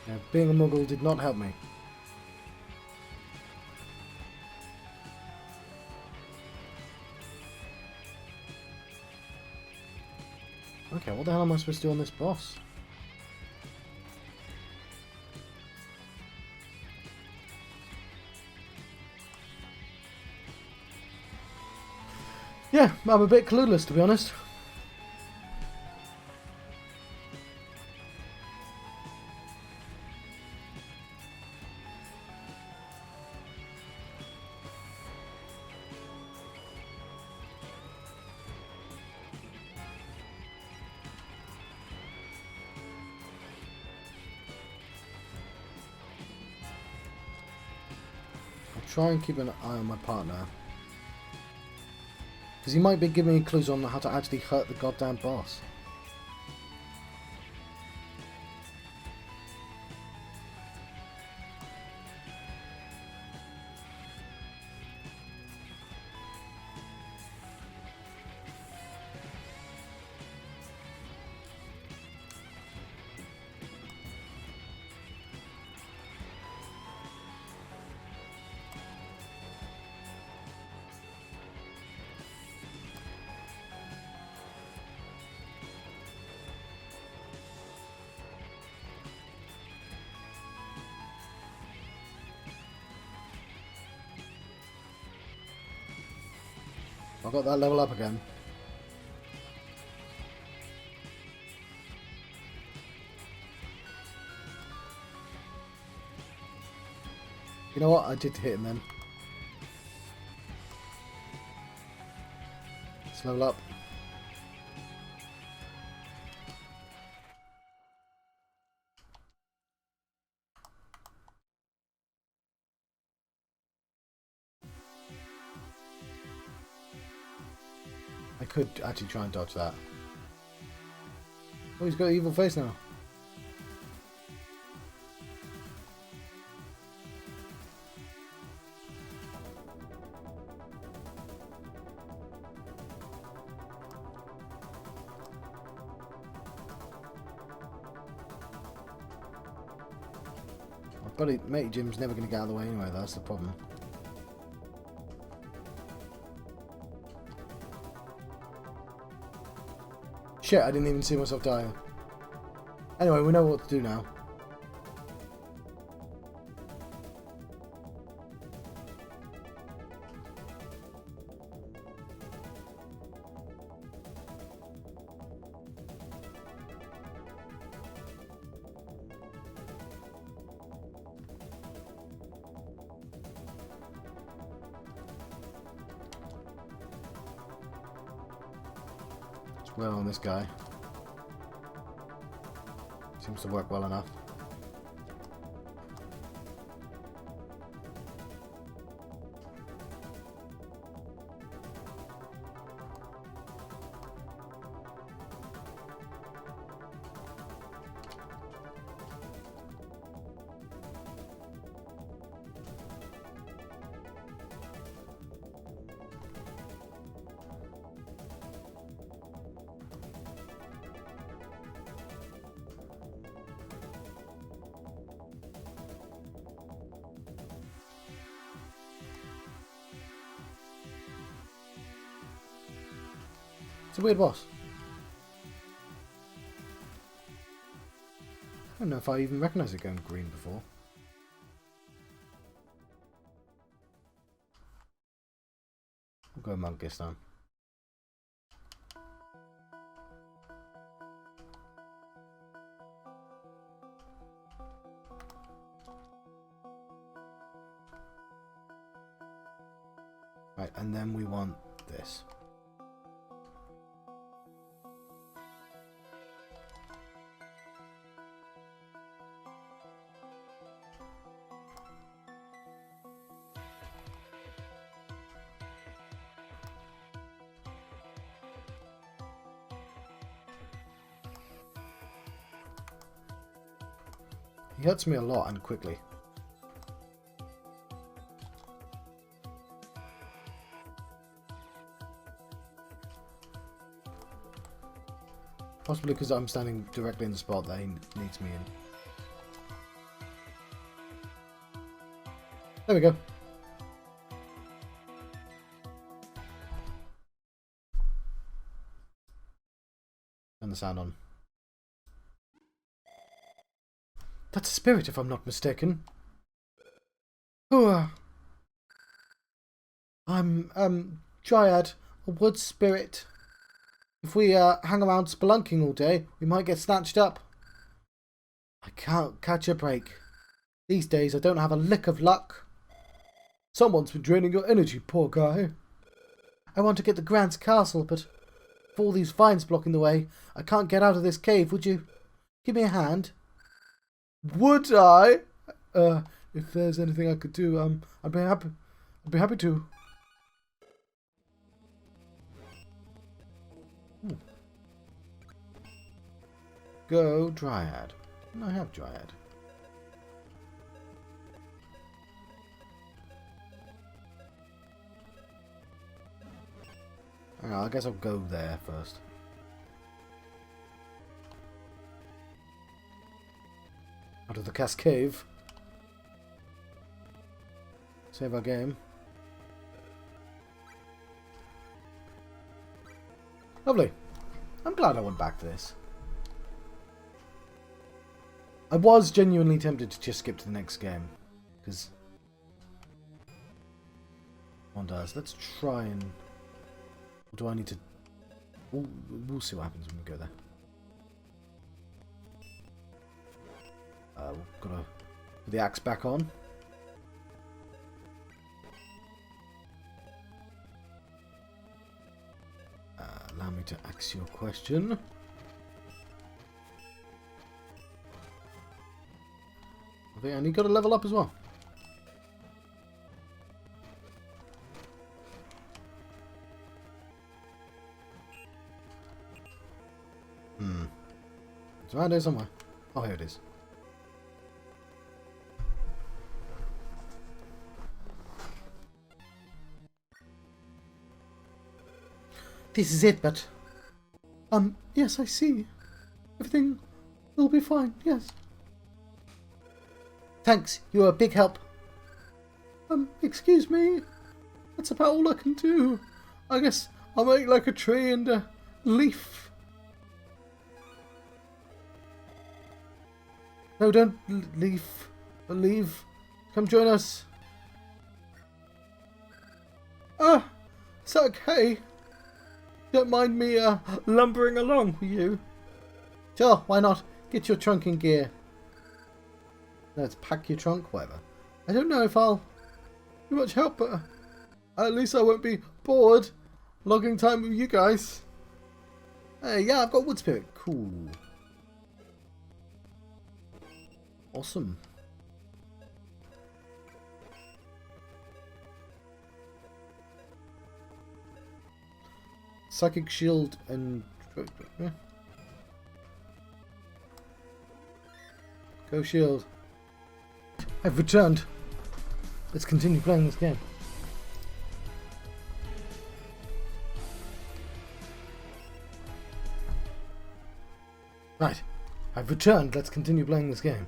Yeah, being a muggle did not help me. Okay, what the hell am I supposed to do on this boss? Yeah, I'm a bit clueless to be honest. I'll try and keep an eye on my partner. Because he might be giving me clues on how to actually hurt the goddamn boss. I got that level up again. You know what? I did hit him then. Let's level up. I could actually try and dodge that. Oh, he's got an evil face now. My buddy, matey Jim's never going to get out of the way anyway, that's the problem. Shit, I didn't even see myself die. Anyway, we know what to do now. Well, on this guy. Seems to work well enough. It's a weird boss. I don't know if I even recognised it going green before. We'll go monk this time. Right, and then we want this. He hurts me a lot and quickly. Possibly because I'm standing directly in the spot that he needs me in. There we go. Turn the sound on. That's a spirit, if I'm not mistaken. I'm, Dryad, a wood spirit. If we, hang around spelunking all day, we might get snatched up. I can't catch a break. These days, I don't have a lick of luck. Someone's been draining your energy, poor guy. I want to get to Grant's castle, but with all these vines blocking the way, I can't get out of this cave. Would you give me a hand? Would I? If there's anything I could do, I'd be happy. I'd be happy to. Ooh. Go Dryad. I have Dryad. I guess I'll go there first. Out of the cascade. Save our game. Lovely. I'm glad I went back to this. I was genuinely tempted to just skip to the next game. Because... one does. Let's try and... Or do I need to... We'll see what happens when we go there. We've got to put the axe back on. Allow me to ask your question. I think I need got to level up as well. It's around here somewhere. Oh, here it is. This is it, but... yes, I see. Everything will be fine, yes. Thanks, you're a big help. Excuse me? That's about all I can do. I guess I'll make like a tree and a leaf. No, don't leave. Leave. Come join us. It's okay. Don't mind me lumbering along with you. Sure, why not? Get your trunk in gear. Let's pack your trunk, whatever. I don't know if I'll be much help, but at least I won't be bored logging time with you guys. Hey, yeah, I've got wood spirit. Cool. Awesome. Psychic shield and... Yeah. Go shield. I've returned. Let's continue playing this game. Right. I've returned. Let's continue playing this game.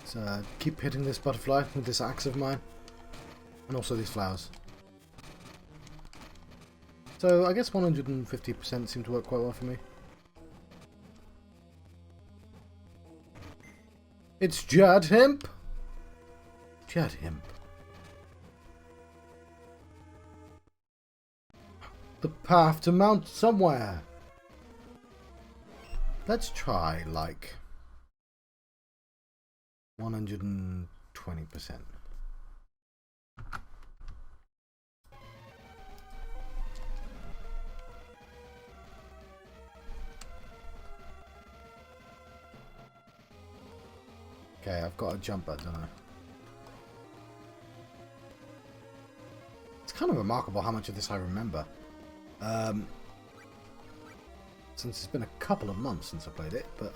So keep hitting this butterfly with this axe of mine. And also these flowers. So I guess 150% seemed to work quite well for me. It's Jad Hemp. Jad Hemp. The path to Mount somewhere. Let's try like 120%. Okay, I've got a jumper, don't I? It's kind of remarkable how much of this I remember. Since it's been a couple of months since I played it, but...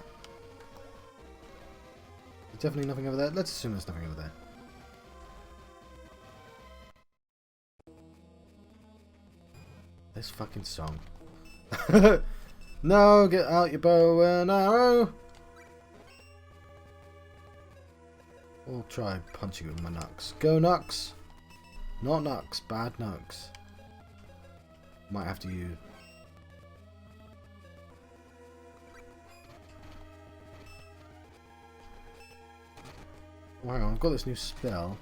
There's definitely nothing over there. Let's assume there's nothing over there. This fucking song. No, get out your bow and arrow! We'll try punching with my knucks. Go knucks! Not knucks, bad knucks. Might have to use... Oh, hang on, I've got this new spell.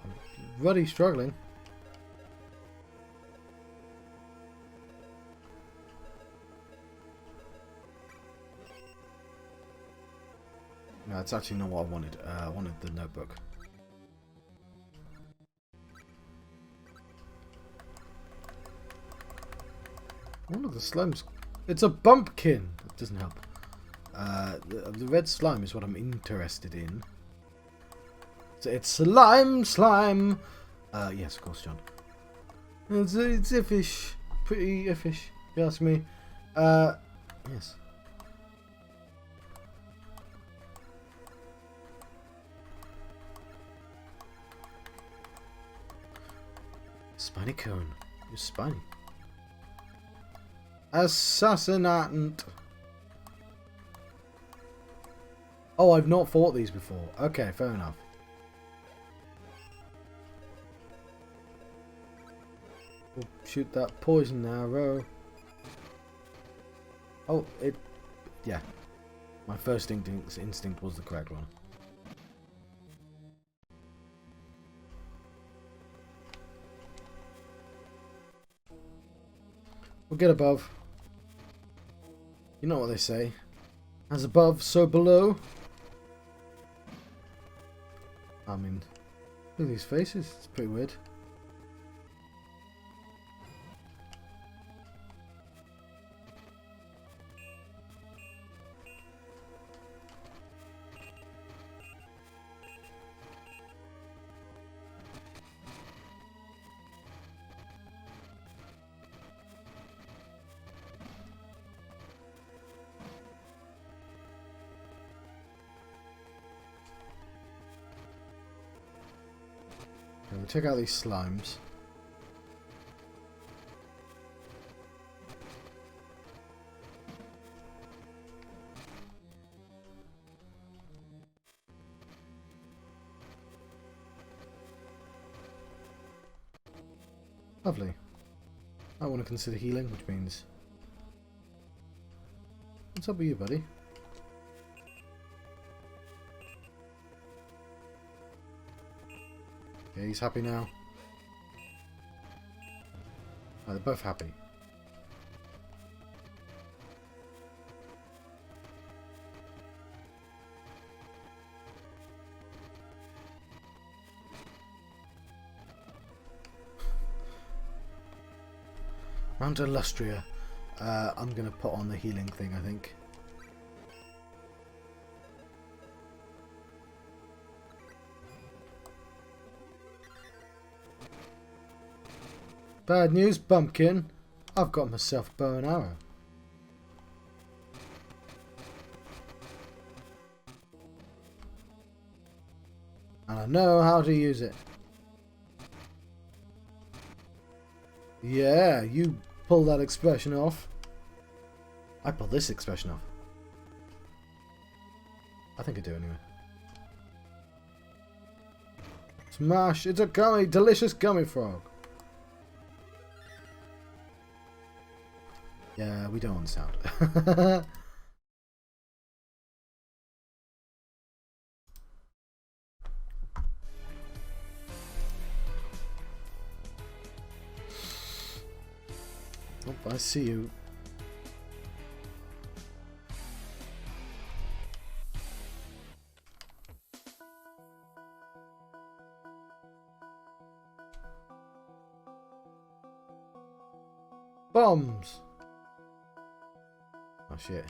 I'm really struggling. No, it's actually not what I wanted. I wanted the notebook. One of the slimes. It's a bumpkin. That doesn't help. The red slime is what I'm interested in. So it's slime. Yes, of course, John. It's iffish. Pretty iffish, if you ask me. Yes. Spiny cone. You're spiny. Assassinatant. Oh, I've not fought these before. Okay, fair enough. We'll shoot that poison arrow. Oh, it... Yeah. My first instinct was the correct one. We'll get above. You know what they say. As above, so below. I mean, look at these faces. It's pretty weird. Okay, we'll check out these slimes. Lovely. I want to consider healing, which means... What's up with you, buddy? Okay, he's happy now. Oh, they're both happy. Mount Illustria. I'm going to put on the healing thing, I think. Bad news, Bumpkin. I've got myself a bow and arrow. And I know how to use it. Yeah, you pull that expression off. I pull this expression off. I think I do anyway. Smash! It's a gummy, delicious gummy frog. Yeah, we don't want sound. Oh, I see you. Bombs! Oh shit.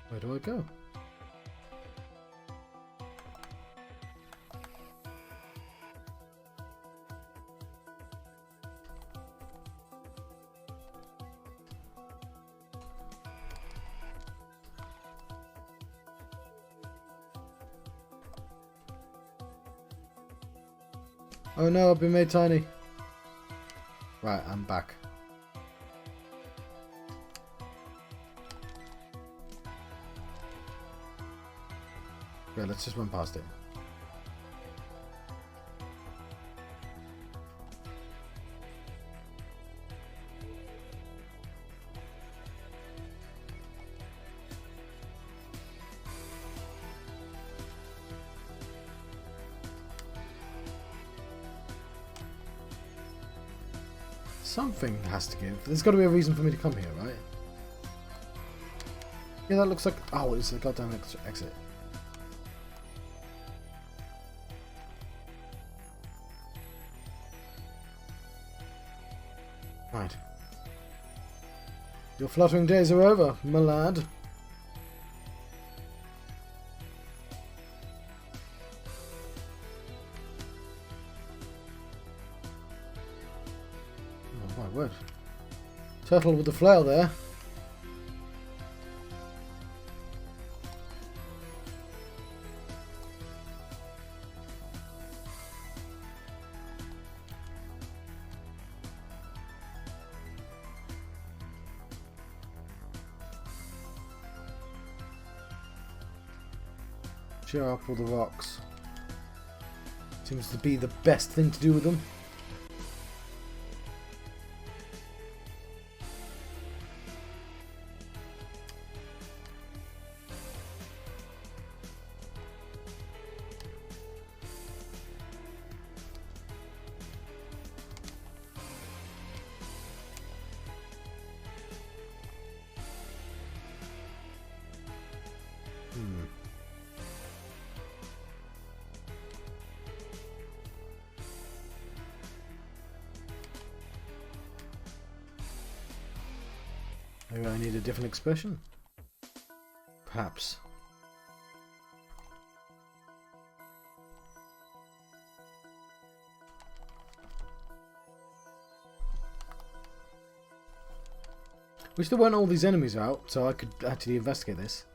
Where do I go? Oh no, I've been made tiny. Right, I'm back. Okay, let's just run past it. Something has to give. There's got to be a reason for me to come here, right? Yeah, that looks like... Oh, it's the goddamn exit. Right. Your fluttering days are over, my lad. Oh my word. Turtle with the flail there. Show up all the rocks. Seems to be the best thing to do with them. Maybe I need a different expression? Perhaps. Wish there weren't all these enemies out, so I could actually investigate this.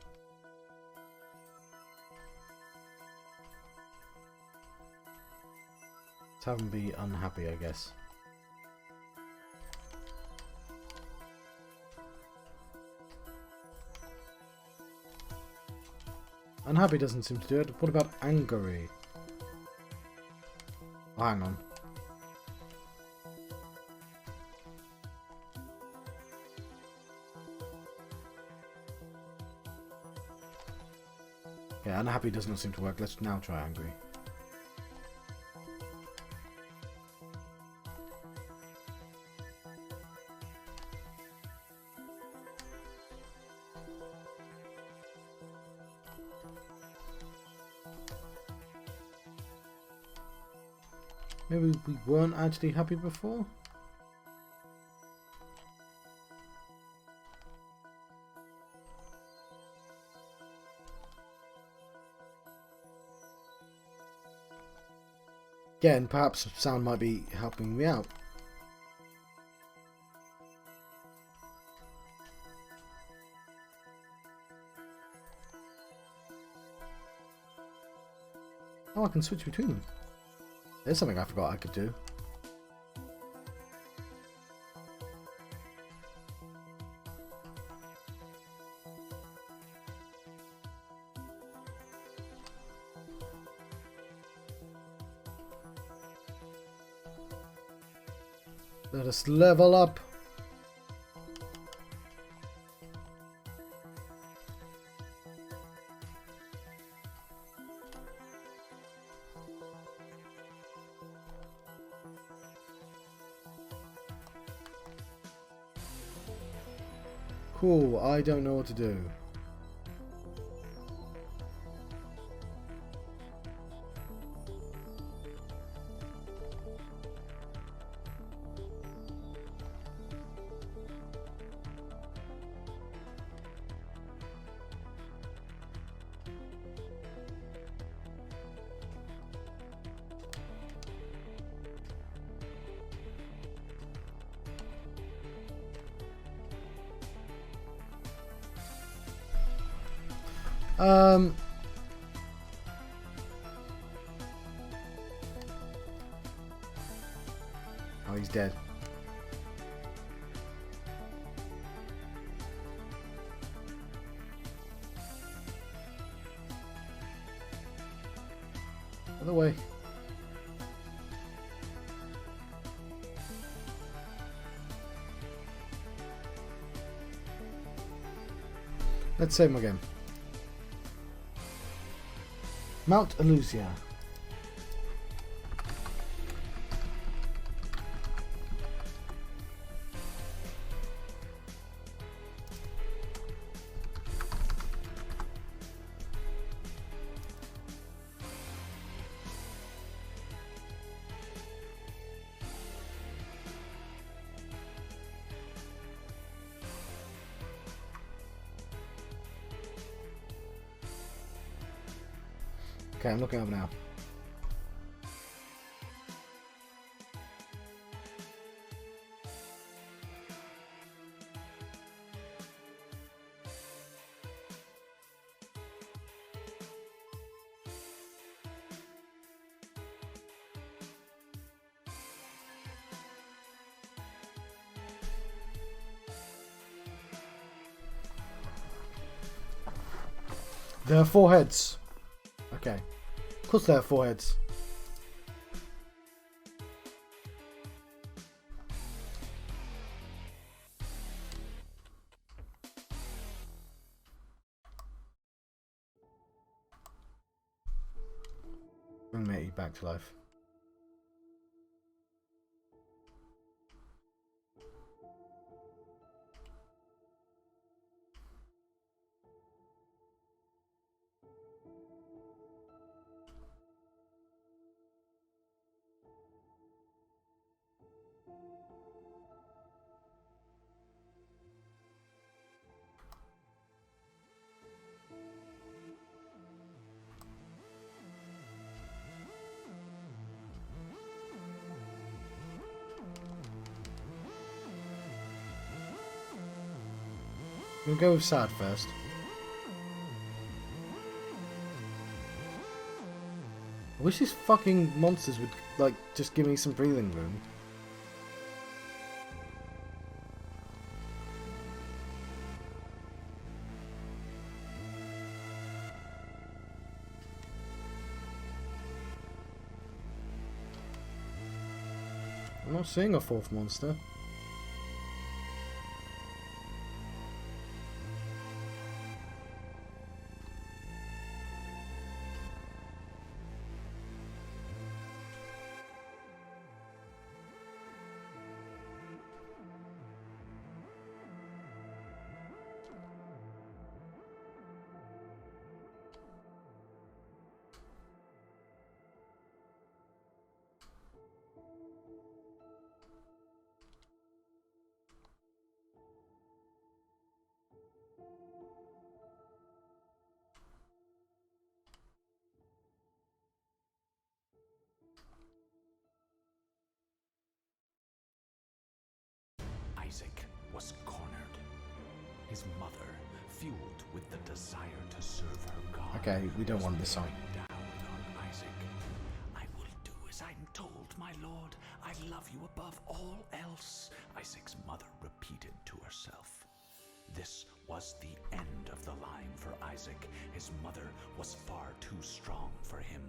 Let's have them be unhappy, I guess. Unhappy doesn't seem to do it. What about angry? Oh, hang on. Yeah, unhappy does not seem to work. Let's now try angry. Maybe we weren't actually happy before? Again, perhaps sound might be helping me out. Oh, I can switch between them. There's something I forgot I could do. Let us level up. Cool, I don't know what to do. Oh, he's dead. Other way. Let's save him again. Mount Illusia. Okay, I'm looking up now. There are 4 heads. Okay. Of course they have foreheads. Bring Matey back to life. We'll go with sad first. I wish these fucking monsters would, like, just give me some breathing room. I'm not seeing a fourth monster. Isaac was cornered. His mother, fueled with the desire to serve her God, Okay, we don't want this song. down on Isaac. I will do as I'm told, my lord. I love you above all else, Isaac's mother repeated to herself. This was the end of the line for Isaac. His mother was far too strong for him.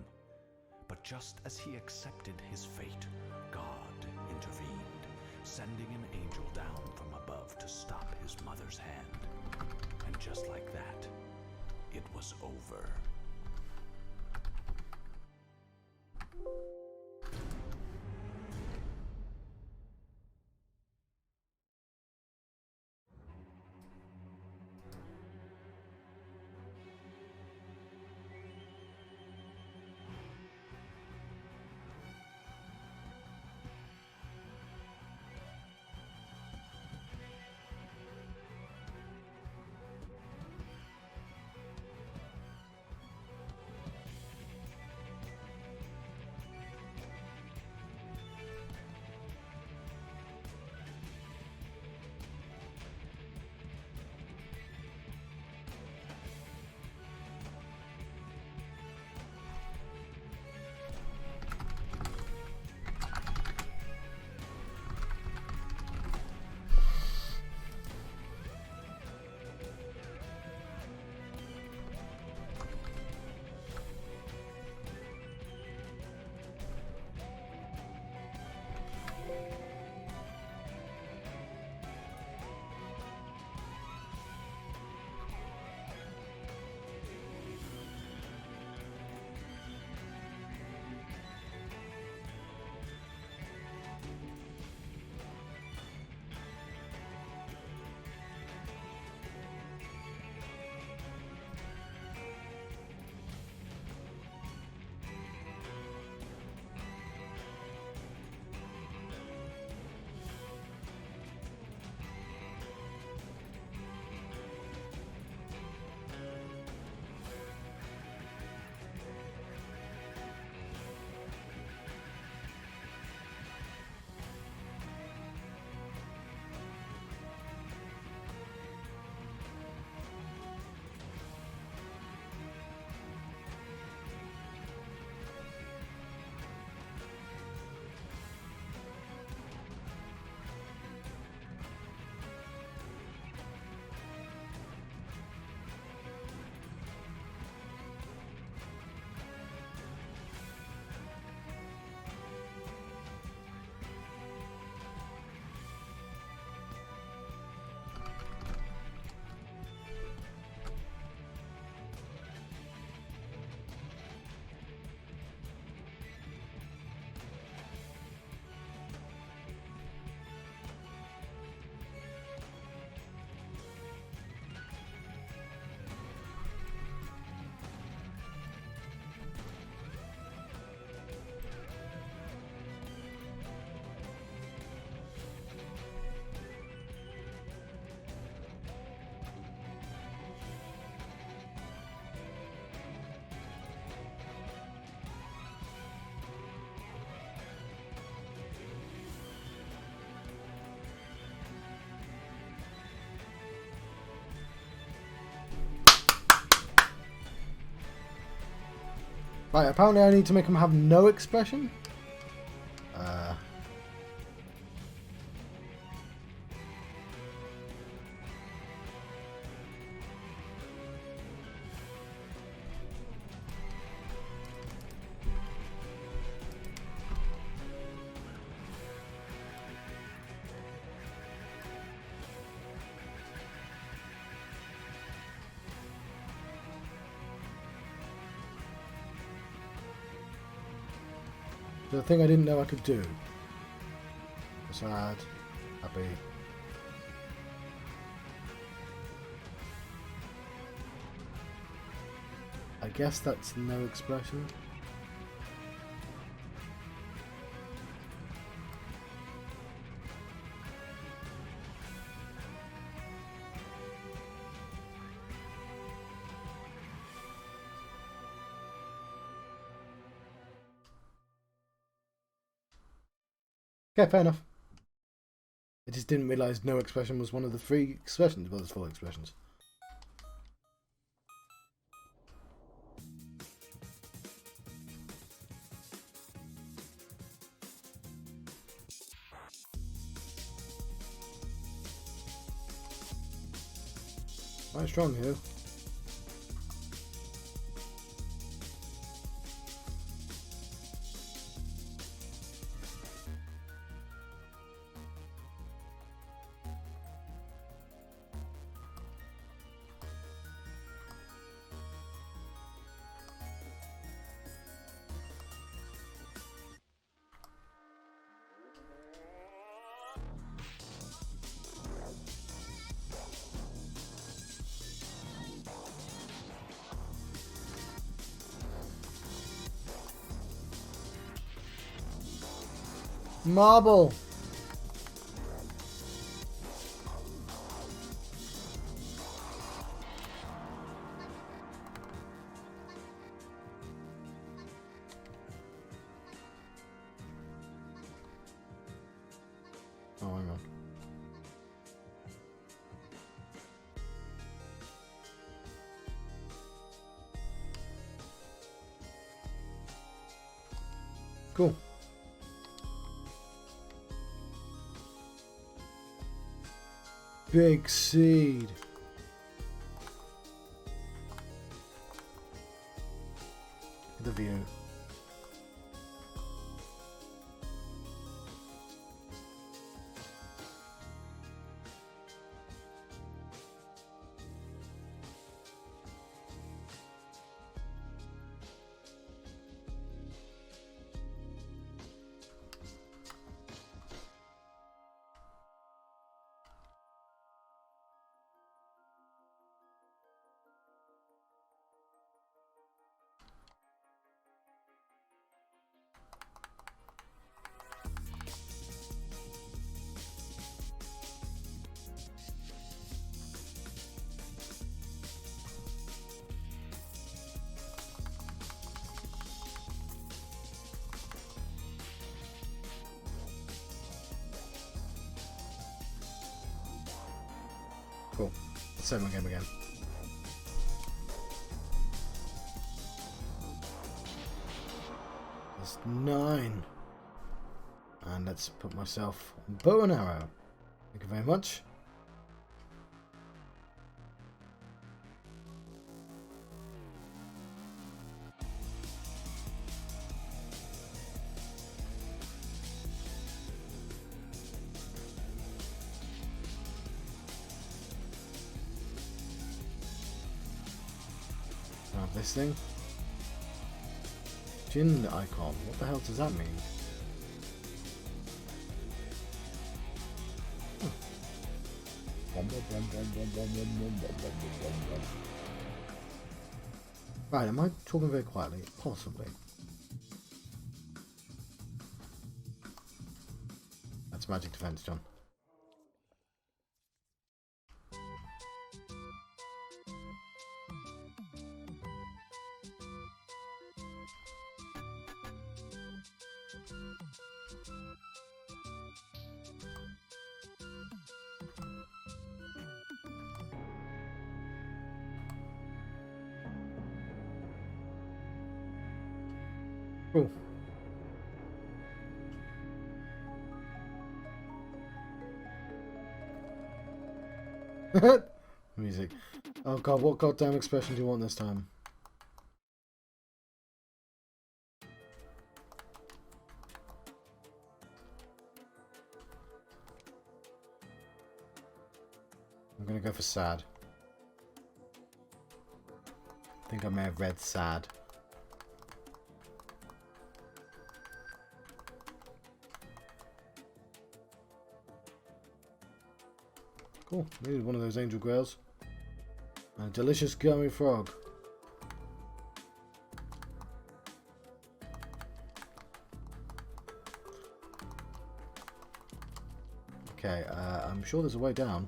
But just as he accepted his fate, God intervened, sending an angel down from above to stop his mother's hand. And just like that, it was over. Right, apparently I need to make him have no expression. The thing I didn't know I could do. Sad, happy. I guess that's no expression. Okay, fair enough. I just didn't realise no expression was one of the 3 expressions. Well, there's 4 expressions. Quite strong here. Marble. Oh, hang on. Cool. Big seed. The view. Cool. Let's save my game again. There's 9. And let's put myself on bow and arrow. Thank you very much. This thing. Gin icon. What the hell does that mean? Right, am I talking very quietly? Possibly. That's magic defense, John. Cool. Music. Oh god, what goddamn expression do you want this time? I'm gonna go for sad. I think I may have read sad. Cool, needed one of those angel grails. And a delicious gummy frog. Okay, I'm sure there's a way down.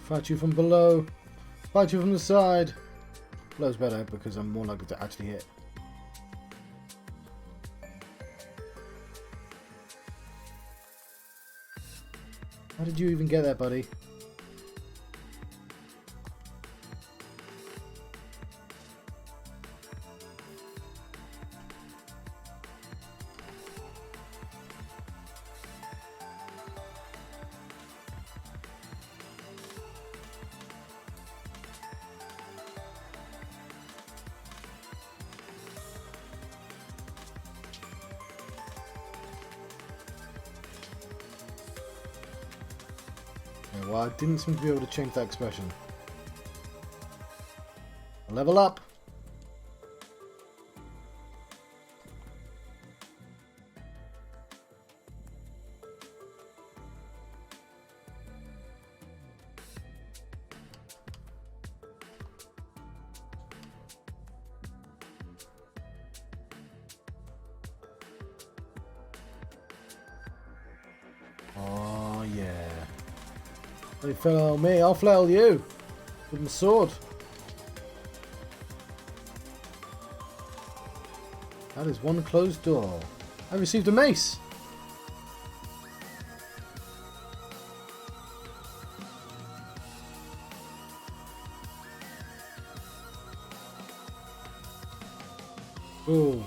Fight you from below. Fight you from the side. Blow's better because I'm more likely to actually hit. How did you even get there, buddy? Well, I didn't seem to be able to change that expression. Level up! Oh yeah. They flail me, I'll flail you with my sword. That is one closed door. I received a mace. Ooh.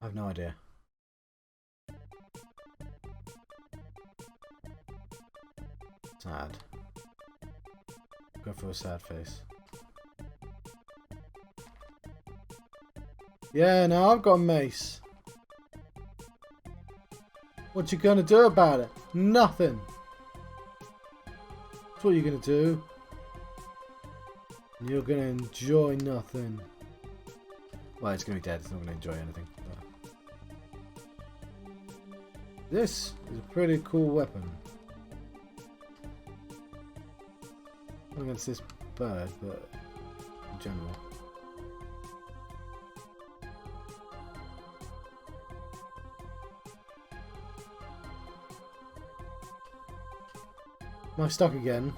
I have no idea. Sad. Go for a sad face. Yeah, now I've got a mace. What you gonna do about it? Nothing. That's what you're gonna do. And you're gonna enjoy nothing. Well, it's gonna be dead. It's not gonna enjoy anything. But this is a pretty cool weapon. Not against this bird, but in general. Am I stuck again?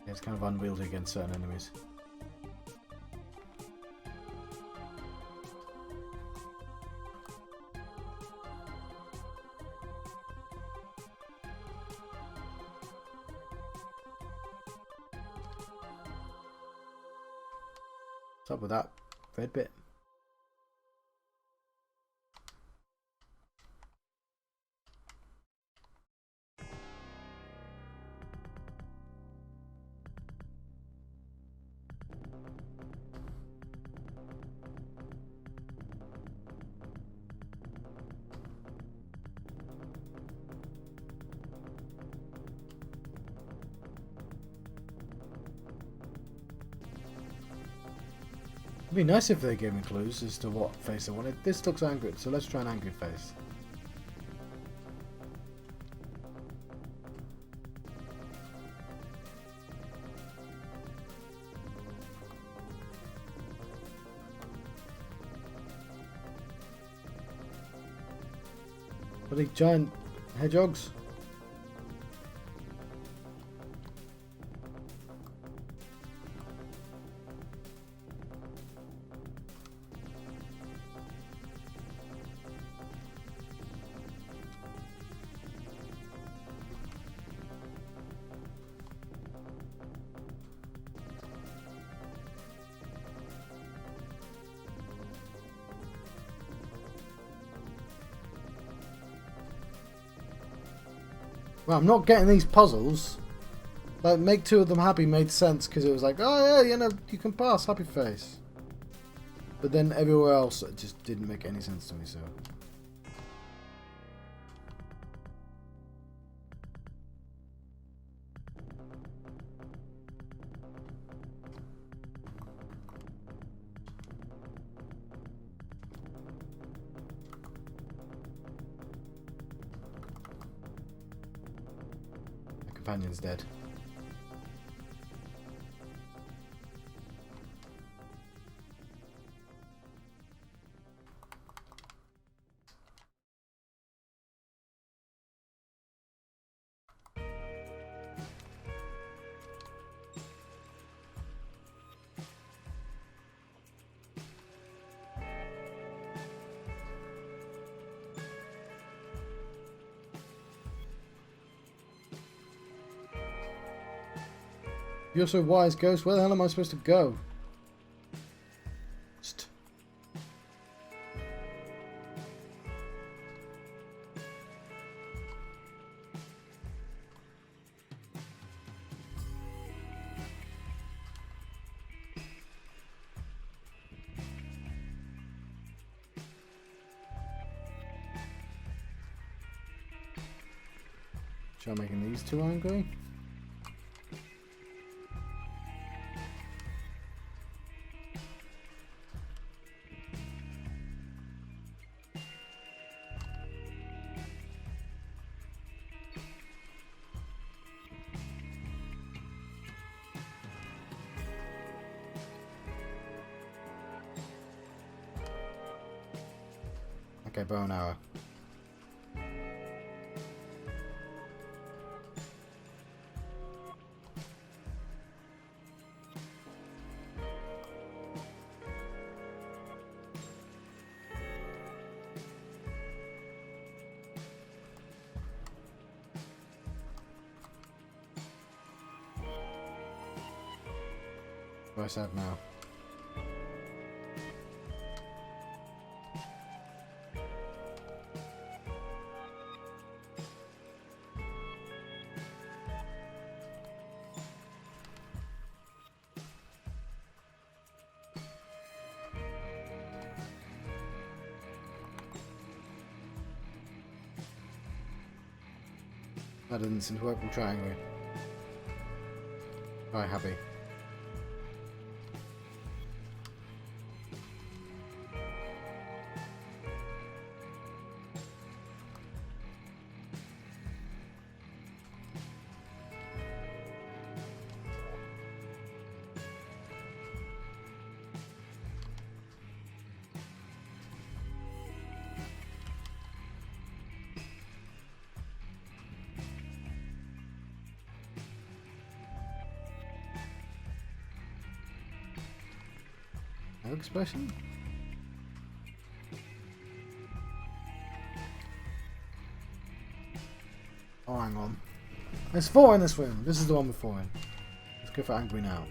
It's kind of unwieldy against certain enemies. What's up with that red bit? It'd be nice if they gave me clues as to what face I wanted. This looks angry, so let's try an angry face. Bloody giant hedgehogs. Well, I'm not getting these puzzles. Like, make two of them happy made sense because it was like, oh yeah, you know, you can pass, happy face. But then everywhere else, it just didn't make any sense to me, so. Companion's dead. You're so wise, Ghost. Where the hell am I supposed to go? Try making these two angry. Okay, bow and arrow. Where's that now? That didn't seem to work. We'll try anyway. Alright, happy. No expression? Oh, hang on. There's 4 in this room. This is the one with 4 in. Let's go for angry now.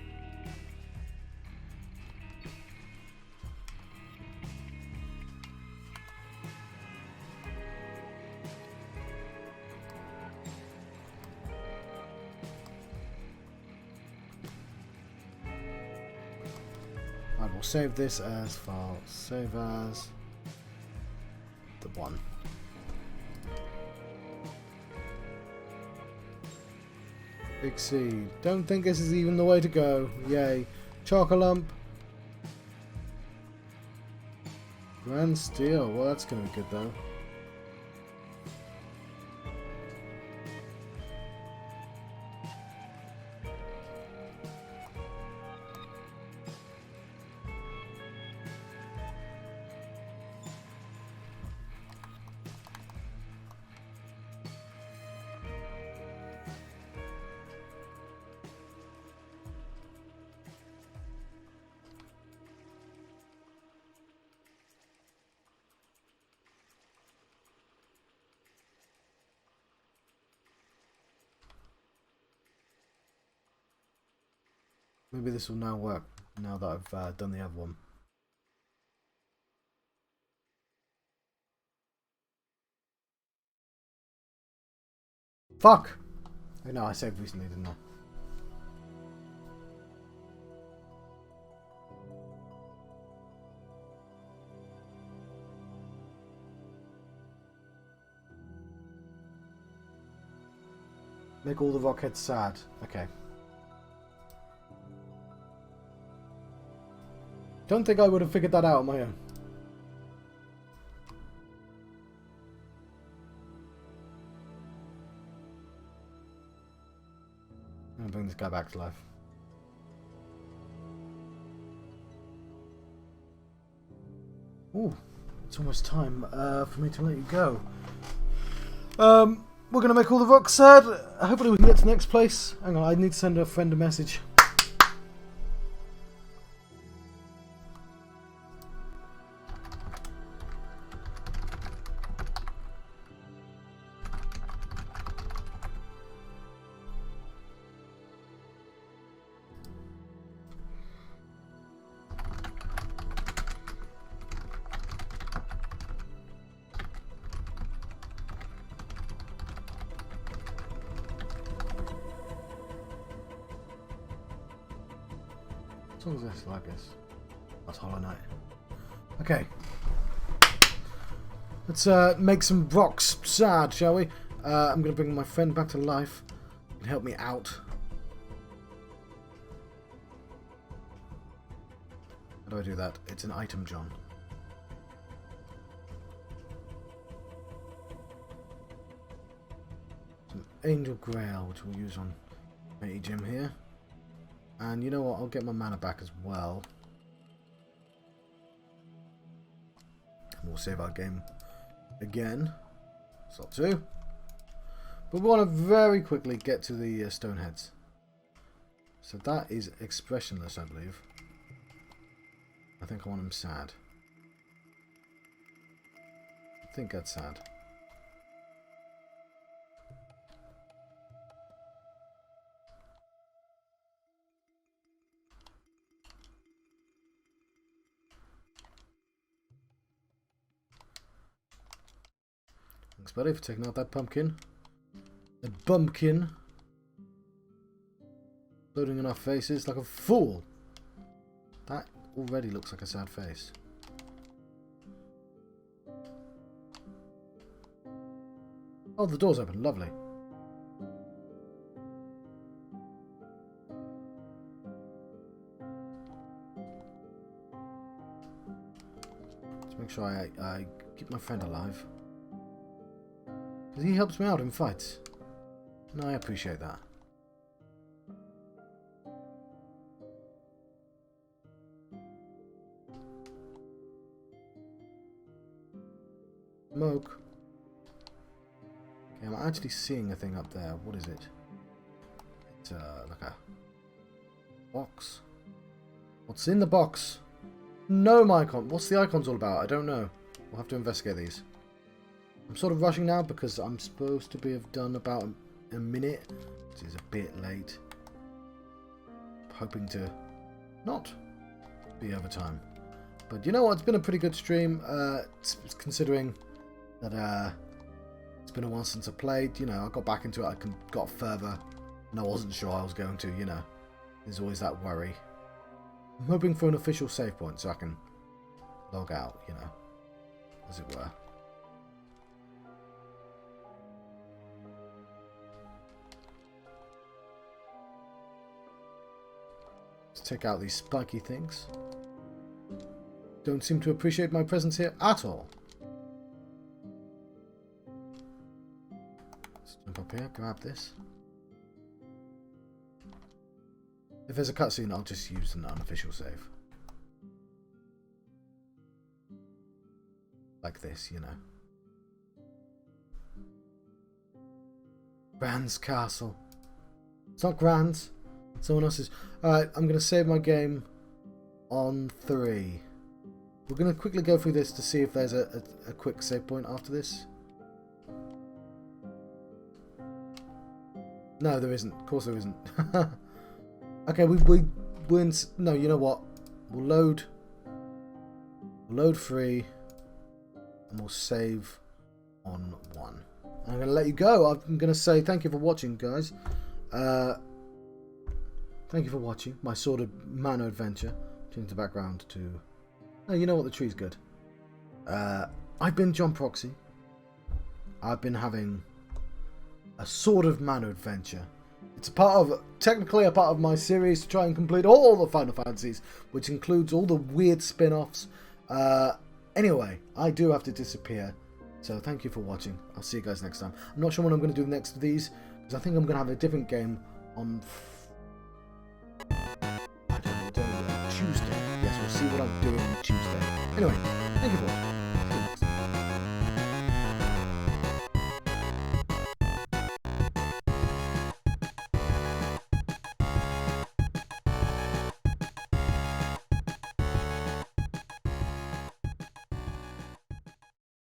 we'll save this as file. Save as the one. Big C. Don't think this is even the way to go. Yay. Chocolump. Grand Steel. Well, that's going to be good though. Maybe this will now work, now that I've done the other one. Fuck! Oh no, I saved recently, didn't I? Make all the rockheads sad. Okay. Don't think I would have figured that out on my own. I'm gonna bring this guy back to life. Ooh, it's almost time for me to let you go. We're gonna make all the rocks sad. Hopefully we can get to the next place. Hang on, I need to send a friend a message. What song is this? Like this. That's Hollow Knight. Okay. Let's make some rocks sad, shall we? I'm going to bring my friend back to life. You can help me out. How do I do that? It's an item, John. Some Angel Grail, which we'll use on Matey Jim here. And you know what? I'll get my mana back as well. And we'll save our game again. Slot 2. But we want to very quickly get to the Stoneheads. So that is expressionless, I believe. I think I want him sad. I think that's sad. Thanks, buddy, for taking out that pumpkin. A bumpkin. Floating in our faces like a fool. That already looks like a sad face. Oh, the door's open. Lovely. Let's make sure I keep my friend alive. Because he helps me out in fights. And I appreciate that. Smoke. Okay, I'm actually seeing a thing up there. What is it? It's like a box. What's in the box? No icon. What's the icons all about? I don't know. We'll have to investigate these. I'm sort of rushing now because I'm supposed to have done about a minute, which is a bit late. Hoping to not be over time. But you know what? It's been a pretty good stream, considering that it's been a while since I played. You know, I got back into it, I got further, and I wasn't sure I was going to, you know. There's always that worry. I'm hoping for an official save point so I can log out, you know, as it were. Let's take out these spiky things. Don't seem to appreciate my presence here at all. Let's jump up here, grab this. If there's a cutscene, I'll just use an unofficial save. Like this, you know. Grand's castle. It's not Grand's. Someone else's. Alright, I'm going to save my game on 3. We're going to quickly go through this to see if there's a quick save point after this. No, there isn't. Of course there isn't. Okay, no, you know what? We'll load 3, and we'll save on 1. I'm going to let you go. I'm going to say thank you for watching, guys. Thank you for watching my sort of Mano adventure. Change the background to... No, you know what? The tree's good. I've been John Proxy. I've been having a sort of Mano adventure. It's technically a part of my series to try and complete all the Final Fantasies, which includes all the weird spin-offs. Anyway, I do have to disappear, so thank you for watching. I'll see you guys next time. I'm not sure what I'm going to do next of these, because I think I'm going to have a different game on... I don't know, Tuesday. Yes, we'll see what I'm doing on Tuesday. Anyway, thank you for watching.